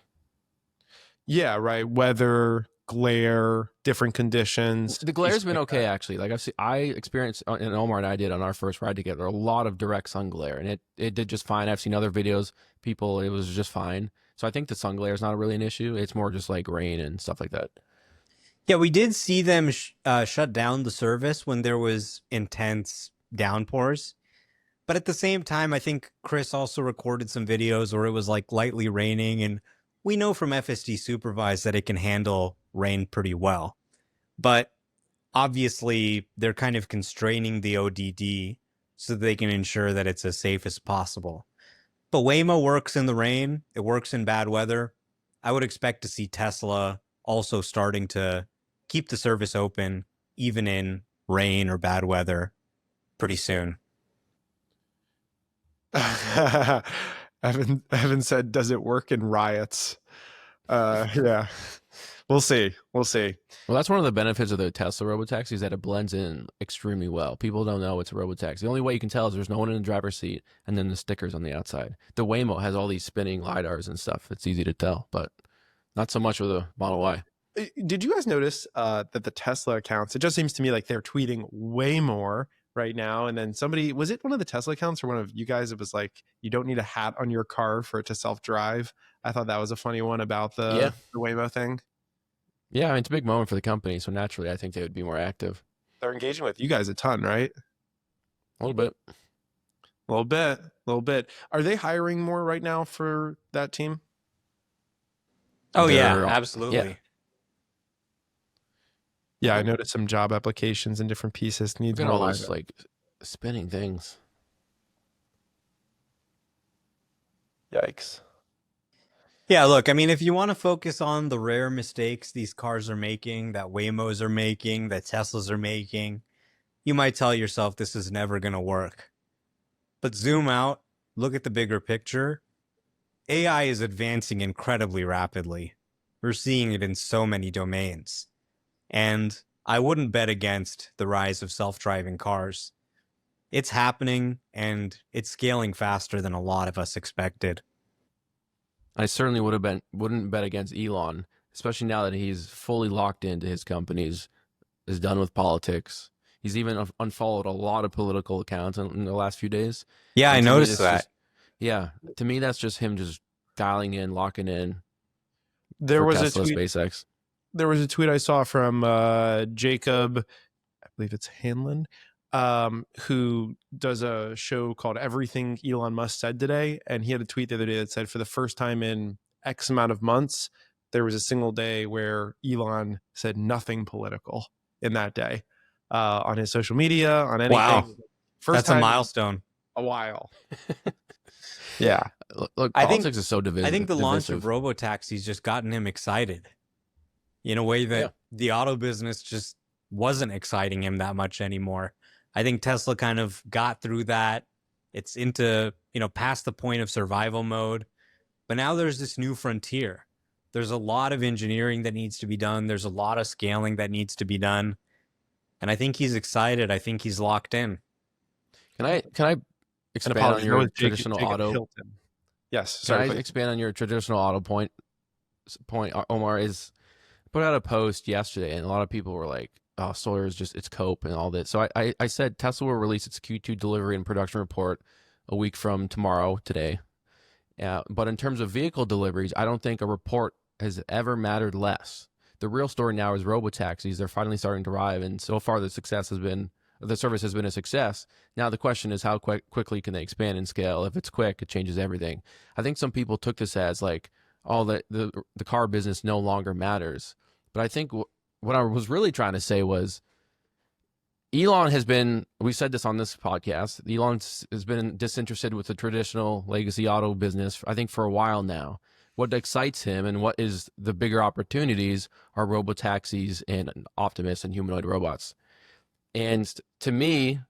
Speaker 2: Yeah, right. Weather, glare, different conditions.
Speaker 3: The glare's been okay, actually. Like I experienced, and Omar and I did on our first ride together, a lot of direct sun glare, and it did just fine. I've seen other videos, it was just fine. So I think the sun glare is not really an issue. It's more just like rain and stuff like that.
Speaker 1: Yeah, we did see them shut down the service when there was intense downpours. But at the same time, I think Chris also recorded some videos where it was like lightly raining, and we know from FSD Supervised that it can handle rain pretty well. But obviously, they're kind of constraining the ODD so they can ensure that it's as safe as possible. But Waymo works in the rain. It works in bad weather. I would expect to see Tesla also starting to keep the service open, even in rain or bad weather, pretty soon.
Speaker 2: Evan said, does it work in riots? Yeah. We'll see. Well,
Speaker 3: that's one of the benefits of the Tesla Robotaxi is that it blends in extremely well. People don't know it's a Robotaxi. The only way you can tell is there's no one in the driver's seat and then the stickers on the outside. The Waymo has all these spinning LiDARs and stuff. It's easy to tell, but not so much with the Model Y.
Speaker 2: Did you guys notice that the Tesla accounts, it just seems to me like they're tweeting way more, right now. And then somebody, was it one of the Tesla accounts or one of you guys? It was like, you don't need a hat on your car for it to self-drive. I thought that was a funny one about the Waymo thing.
Speaker 3: Yeah, I mean, it's a big moment for the company, so naturally I think they would be more active.
Speaker 2: They're engaging with you guys a ton, right?
Speaker 3: A little bit.
Speaker 2: A little bit. Are they hiring more right now for that team?
Speaker 1: Oh, yeah, absolutely.
Speaker 2: Yeah, I noticed some job applications in different pieces. Needs more
Speaker 3: all those like spinning things.
Speaker 2: Yikes.
Speaker 1: Yeah, look, I mean, if you want to focus on the rare mistakes these cars are making, that Waymos are making, that Teslas are making, you might tell yourself this is never going to work. But zoom out, look at the bigger picture. AI is advancing incredibly rapidly. We're seeing it in so many domains. And I wouldn't bet against the rise of self-driving cars. It's happening, and it's scaling faster than a lot of us expected.
Speaker 3: I certainly wouldn't bet against Elon, especially now that he's fully locked into his companies, is done with politics. He's even unfollowed a lot of political accounts in the last few days.
Speaker 1: Yeah, I noticed that.
Speaker 3: To me, that's just him just dialing in, locking in.
Speaker 2: There was
Speaker 3: Tesla,
Speaker 2: a tweet.
Speaker 3: SpaceX.
Speaker 2: There was a tweet I saw from Jacob, I believe it's Hanlon, who does a show called Everything Elon Musk Said Today. And he had a tweet the other day that said, for the first time in X amount of months, there was a single day where Elon said nothing political in that day on his social media, on anything.
Speaker 1: Wow.
Speaker 2: First
Speaker 1: That's a milestone.
Speaker 2: A while. Yeah.
Speaker 3: Look, politics is so divisive.
Speaker 1: I think the launch of Robotaxis just gotten him excited in a way that the auto business just wasn't exciting him that much anymore. I think Tesla kind of got through that. It's into, past the point of survival mode. But now there's this new frontier. There's a lot of engineering that needs to be done. There's a lot of scaling that needs to be done. And I think he's excited. I think he's locked in.
Speaker 3: Can I expand on your traditional auto?
Speaker 2: Hilton. Yes.
Speaker 3: Can I expand on your traditional auto point? Omar is put out a post yesterday, and a lot of people were like, "Oh, Sawyer is just it's cope and all this." So I said Tesla will release its Q2 delivery and production report a week from tomorrow, today. But in terms of vehicle deliveries, I don't think a report has ever mattered less. The real story now is Robotaxis. They're finally starting to arrive, and so far the service has been a success. Now the question is how quickly can they expand and scale? If it's quick, it changes everything. I think some people took this as like, oh, the car business no longer matters. But I think what I was really trying to say was Elon has been, we said this on this podcast, Elon has been disinterested with the traditional legacy auto business, I think, for a while now. What excites him and what is the bigger opportunities are robotaxis and Optimus and humanoid robots. And to me,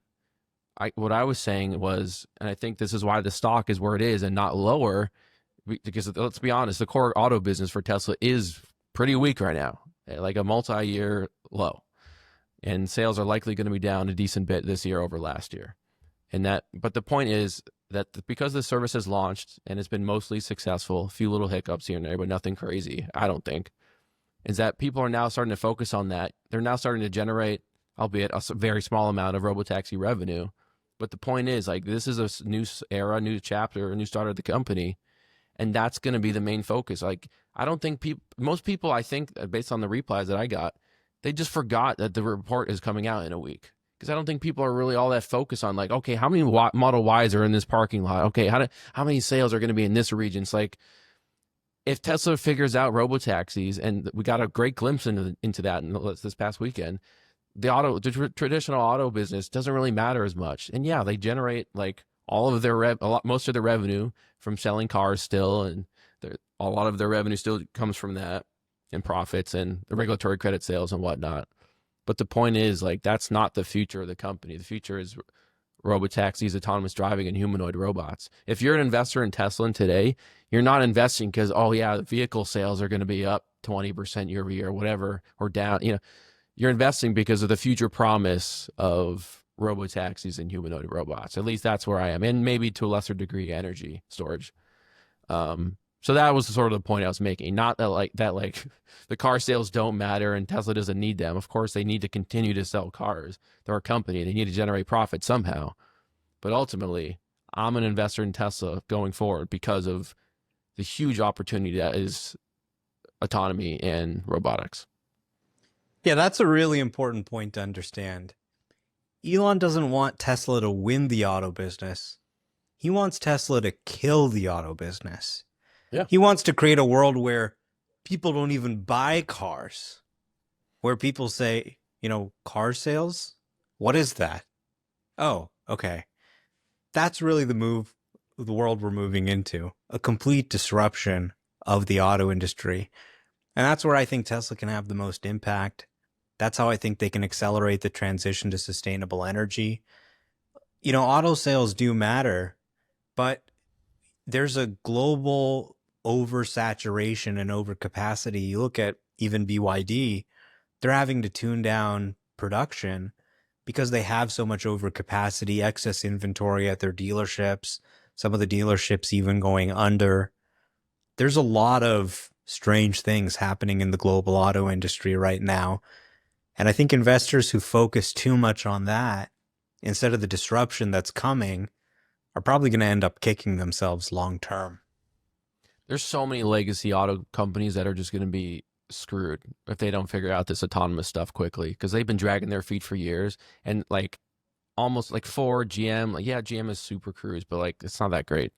Speaker 3: what I was saying was, and I think this is why the stock is where it is and not lower, because let's be honest, the core auto business for Tesla is pretty weak right now, like a multi-year low. And sales are likely going to be down a decent bit this year over last year. But the point is that because the service has launched and it's been mostly successful, a few little hiccups here and there, but nothing crazy, I don't think, is that people are now starting to focus on that. They're now starting to generate, albeit a very small amount of Robotaxi revenue. But the point is, like, this is a new era, new chapter, a new start of the company. And that's going to be the main focus. Like, I don't think most people, I think, based on the replies that I got, they just forgot that the report is coming out in a week. Because I don't think people are really all that focused on, like, okay, how many Model Ys are in this parking lot? Okay, how many sales are going to be in this region? It's like, if Tesla figures out robotaxis, and we got a great glimpse into that this past weekend, the traditional auto business doesn't really matter as much. And yeah, they generate like all of their most of their revenue from selling cars still, and a lot of their revenue still comes from that and profits and the regulatory credit sales and whatnot. But the point is, like, that's not the future of the company. The future is robotaxis, autonomous driving, and humanoid robots. If you're an investor in Tesla today, you're not investing because, oh yeah, the vehicle sales are going to be up 20% year over year, whatever, or down. You're investing because of the future promise of robotaxis and humanoid robots. At least that's where I am, and maybe to a lesser degree, energy storage. So that was sort of the point I was making. Not that the car sales don't matter and Tesla doesn't need them. Of course, they need to continue to sell cars. They're a company. They need to generate profit somehow. But ultimately, I'm an investor in Tesla going forward because of the huge opportunity that is autonomy and robotics.
Speaker 1: Yeah, that's a really important point to understand. Elon doesn't want Tesla to win the auto business. He wants Tesla to kill the auto business.
Speaker 3: Yeah.
Speaker 1: He wants to create a world where people don't even buy cars, where people say, car sales? What is that? Oh, okay. That's really the world we're moving into, a complete disruption of the auto industry. And that's where I think Tesla can have the most impact. That's how I think they can accelerate the transition to sustainable energy. Auto sales do matter, but there's a global oversaturation and overcapacity. You look at even BYD, they're having to tune down production because they have so much overcapacity, excess inventory at their dealerships, some of the dealerships even going under. There's a lot of strange things happening in the global auto industry right now. And I think investors who focus too much on that instead of the disruption that's coming are probably going to end up kicking themselves long term.
Speaker 3: There's so many legacy auto companies that are just going to be screwed if they don't figure out this autonomous stuff quickly, because they've been dragging their feet for years. And almost like Ford, GM, yeah, GM is Super Cruise, but it's not that great.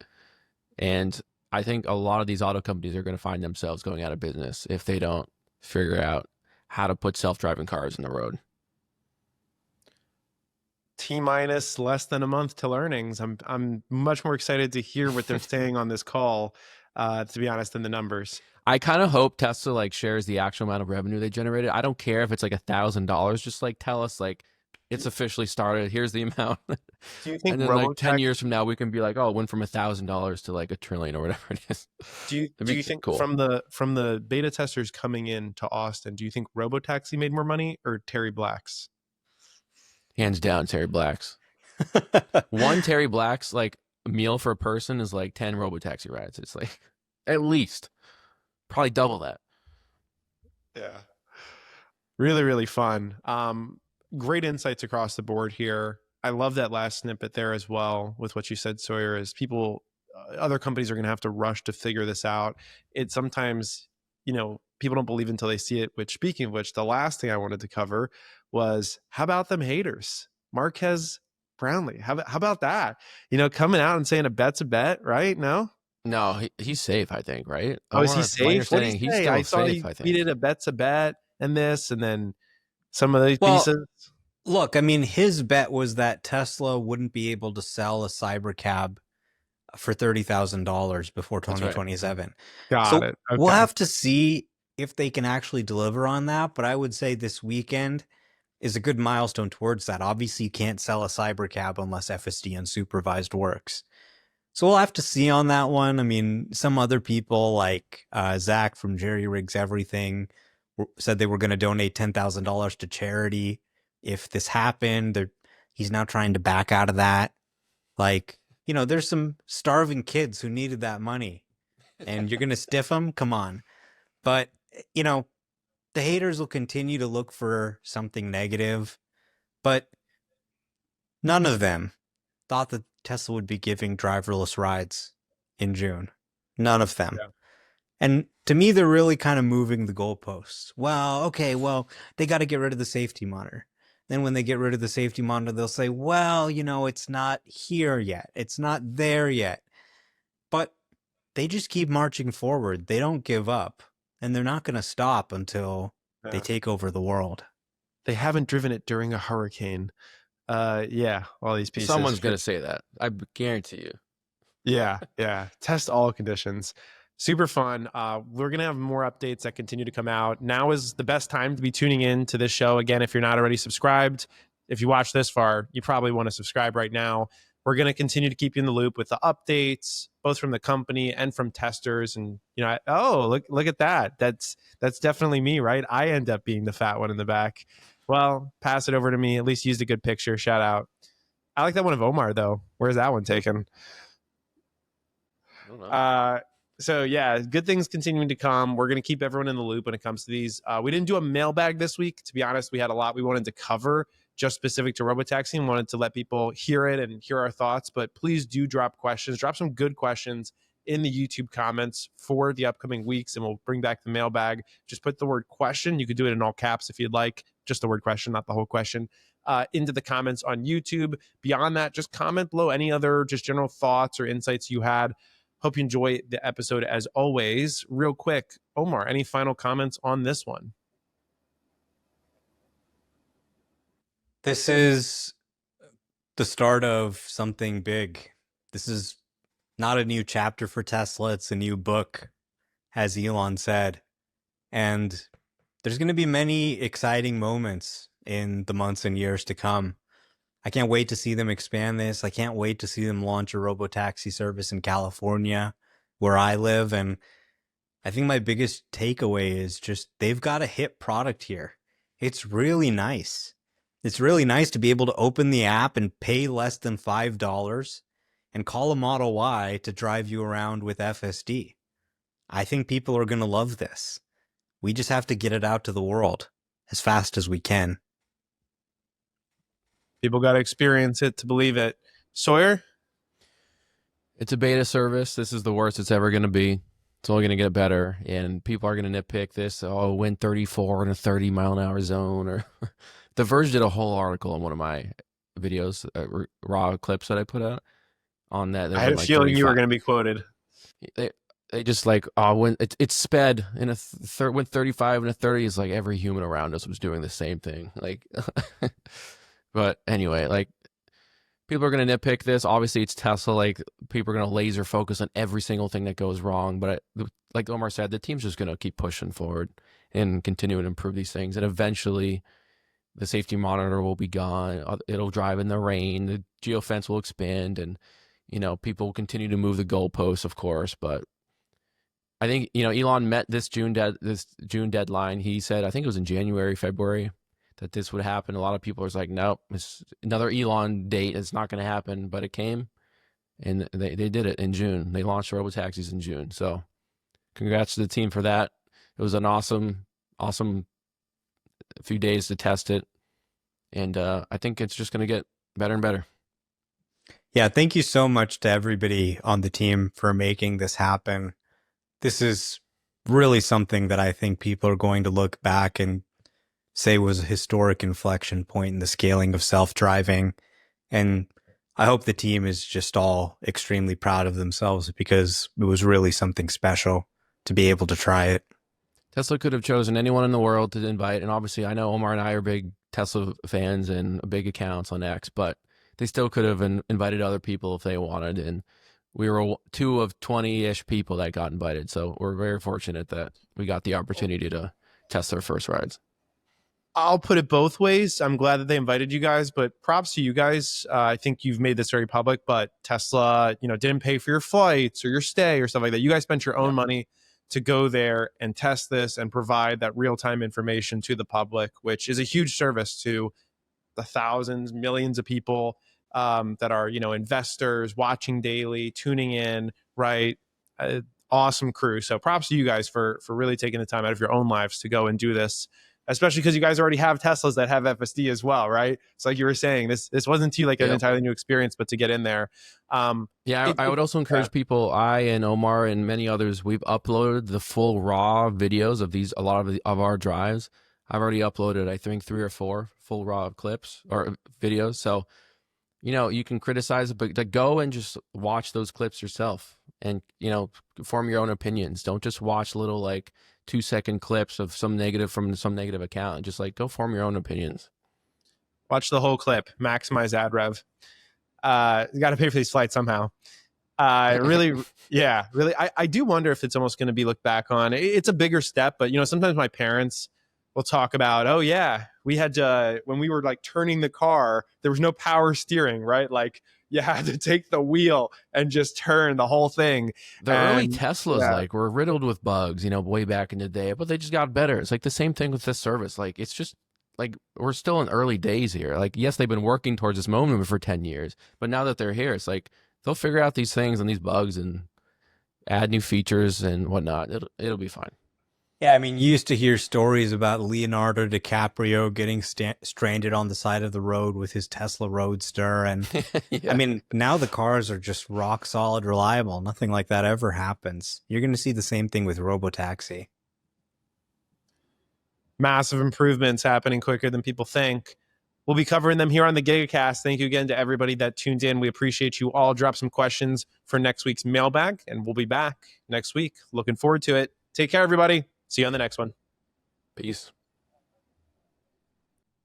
Speaker 3: And I think a lot of these auto companies are going to find themselves going out of business if they don't figure out how to put self-driving cars in the road.
Speaker 2: T-minus less than a month till earnings. I'm much more excited to hear what they're saying on this call, to be honest, than the numbers.
Speaker 3: I kind of hope Tesla shares the actual amount of revenue they generated. I don't care if it's $1,000. Just tell us it's officially started. Here's the amount.
Speaker 2: Do you think
Speaker 3: and then 10 years from now we can be oh, it went from $1,000 to $1 trillion or whatever it is.
Speaker 2: Do you think cool. from the beta testers coming in to Austin, do you think Robotaxi made more money or Terry Black's?
Speaker 3: Hands down, Terry Black's. One Terry Black's meal for a person is 10 Robotaxi rides. It's at least probably double that.
Speaker 2: Yeah. Really, really fun. Great insights across the board here. I love that last snippet there as well with what you said, Sawyer, is other companies are going to have to rush to figure this out. It sometimes, people don't believe until they see it, which, speaking of which, the last thing I wanted to cover was, how about them haters? Marquez Brownlee. How about that? Coming out and saying a bet's a bet, right? No,
Speaker 3: he's safe, I think, right?
Speaker 2: Oh, is he safe? What did he
Speaker 3: he's
Speaker 2: say?
Speaker 3: still
Speaker 2: I thought
Speaker 3: safe, I think.
Speaker 2: He did a bet's a bet and this, and then some of these pieces.
Speaker 1: Look, I mean, his bet was that Tesla wouldn't be able to sell a Cybercab for $30,000 before 2027.
Speaker 2: Right. Got it. Okay.
Speaker 1: We'll have to see if they can actually deliver on that. But I would say this weekend is a good milestone towards that. Obviously, you can't sell a Cybercab unless FSD unsupervised works. So we'll have to see on that one. I mean, some other people like Zach from Jerry Rigs Everything said they were going to donate $10,000 to charity if this happened. He's now trying to back out of that. There's some starving kids who needed that money, and you're going to stiff them? Come on. But, the haters will continue to look for something negative, but none of them thought that Tesla would be giving driverless rides in June. None of them. Yeah. And to me, they're really kind of moving the goalposts. They got to get rid of the safety monitor. Then when they get rid of the safety monitor, they'll say, it's not here yet. It's not there yet. But they just keep marching forward. They don't give up. And they're not going to stop until they take over the world.
Speaker 2: They haven't driven it during a hurricane. All these pieces.
Speaker 3: Someone's going to say that. I guarantee you.
Speaker 2: Yeah. Test all conditions. Super fun. We're going to have more updates that continue to come out. Now is the best time to be tuning in to this show. Again, if you're not already subscribed, if you watch this far, you probably want to subscribe right now. We're going to continue to keep you in the loop with the updates, both from the company and from testers. And, look at that. That's definitely me, right? I end up being the fat one in the back. Well, pass it over to me. At least used a good picture. Shout out. I like that one of Omar, though. Where's that one taken?
Speaker 3: I don't know.
Speaker 2: So yeah, good things continuing to come. We're going to keep everyone in the loop when it comes to these. We didn't do a mailbag this week. To be honest, we had a lot we wanted to cover just specific to Robotaxi and wanted to let people hear it and hear our thoughts. But please do drop questions. Drop some good questions in the YouTube comments for the upcoming weeks, and we'll bring back the mailbag. Just put the word question. You could do it in all caps if you'd like, just the word question, not the whole question, into the comments on YouTube. Beyond that, just comment below any other just general thoughts or insights you had. Hope you enjoy the episode as always. Real quick, Omar, any final comments on this one?
Speaker 1: This is the start of something big. This is not a new chapter for Tesla. It's a new book, as Elon said. And there's going to be many exciting moments in the months and years to come. I can't wait to see them expand this. I can't wait to see them launch a robotaxi service in California, where I live. And I think my biggest takeaway is just they've got a hit product here. It's really nice. It's really nice to be able to open the app and pay less than $5 and call a Model Y to drive you around with FSD. I think people are going to love this. We just have to get it out to the world as fast as we can.
Speaker 2: People got to experience it to believe it. Sawyer?
Speaker 3: It's a beta service. This is the worst it's ever going to be. It's only going to get better, and people are going to nitpick this. Oh, wind 34 in a 30-mile-an-hour zone. Or The Verge did a whole article on one of my videos, raw clips that I put out on that.
Speaker 2: I had a feeling you were going to be quoted.
Speaker 3: They just like, oh, when it's sped in a when 35 and a 30 is like every human around us was doing the same thing. Like, but anyway, like people are going to nitpick this. Obviously, it's Tesla. Like people are going to laser focus on every single thing that goes wrong. But like Omar said, the team's just going to keep pushing forward and continue to improve these things. And eventually, the safety monitor will be gone. It'll drive in the rain. The geofence will expand, and people will continue to move the goalposts, of course. But I think Elon met this June deadline. He said, I think it was in January, February, that this would happen. A lot of people are like, nope, it's another Elon date. It's not going to happen. But it came, and they did it in June. They launched Robotaxis in June. So congrats to the team for that. It was an awesome few days to test it. And I think it's just going to get better and better.
Speaker 1: Yeah, thank you so much to everybody on the team for making this happen. This is really something that I think people are going to look back and say was a historic inflection point in the scaling of self-driving. And I hope the team is just all extremely proud of themselves because it was really something special to be able to try it.
Speaker 3: Tesla could have chosen anyone in the world to invite. And obviously, I know Omar and I are big Tesla fans and big accounts on X, but they still could have invited other people if they wanted. And we were 2 of 20-ish people that got invited. So we're very fortunate that we got the opportunity to test their first rides.
Speaker 2: I'll put it both ways. I'm glad that they invited you guys, but props to you guys. I think you've made this very public, but Tesla, didn't pay for your flights or your stay or stuff like that. You guys spent your own money to go there and test this and provide that real-time information to the public, which is a huge service to the thousands, millions of people that are, investors watching daily, tuning in, right? Awesome crew. So props to you guys for really taking the time out of your own lives to go and do this, especially because you guys already have Teslas that have FSD as well, right? It's like you were saying, this wasn't to you like an entirely new experience, but to get in there.
Speaker 3: I would also encourage people, I and Omar and many others, we've uploaded the full raw videos of a lot of our drives. I've already uploaded, I think, 3 or 4 full raw clips or videos. So, you can criticize it, but go and just watch those clips yourself and, form your own opinions. Don't just watch little like 2-second clips of some negative from some negative account. Just like go form your own opinions.
Speaker 2: Watch the whole clip, maximize ad rev. You got to pay for these flights somehow. Really. I do wonder if it's almost going to be looked back on. It's a bigger step, but sometimes my parents will talk about, oh yeah, we had to, when we were like turning the car, there was no power steering, right? Like you had to take the wheel and just turn the whole thing.
Speaker 3: The early Teslas were riddled with bugs, way back in the day, but they just got better. It's like the same thing with this service. Like it's just like we're still in early days here. Like yes, they've been working towards this moment for 10 years, but now that they're here, it's like they'll figure out these things and these bugs, and add new features and whatnot. It'll be fine.
Speaker 1: Yeah, I mean, you used to hear stories about Leonardo DiCaprio getting stranded on the side of the road with his Tesla Roadster. And
Speaker 3: Yeah.
Speaker 1: I mean, now the cars are just rock solid, reliable. Nothing like that ever happens. You're going to see the same thing with Robotaxi.
Speaker 2: Massive improvements happening quicker than people think. We'll be covering them here on the Gigacast. Thank you again to everybody that tuned in. We appreciate you all. Drop some questions for next week's mailbag, and we'll be back next week. Looking forward to it. Take care, everybody. See you on the next one.
Speaker 3: Peace.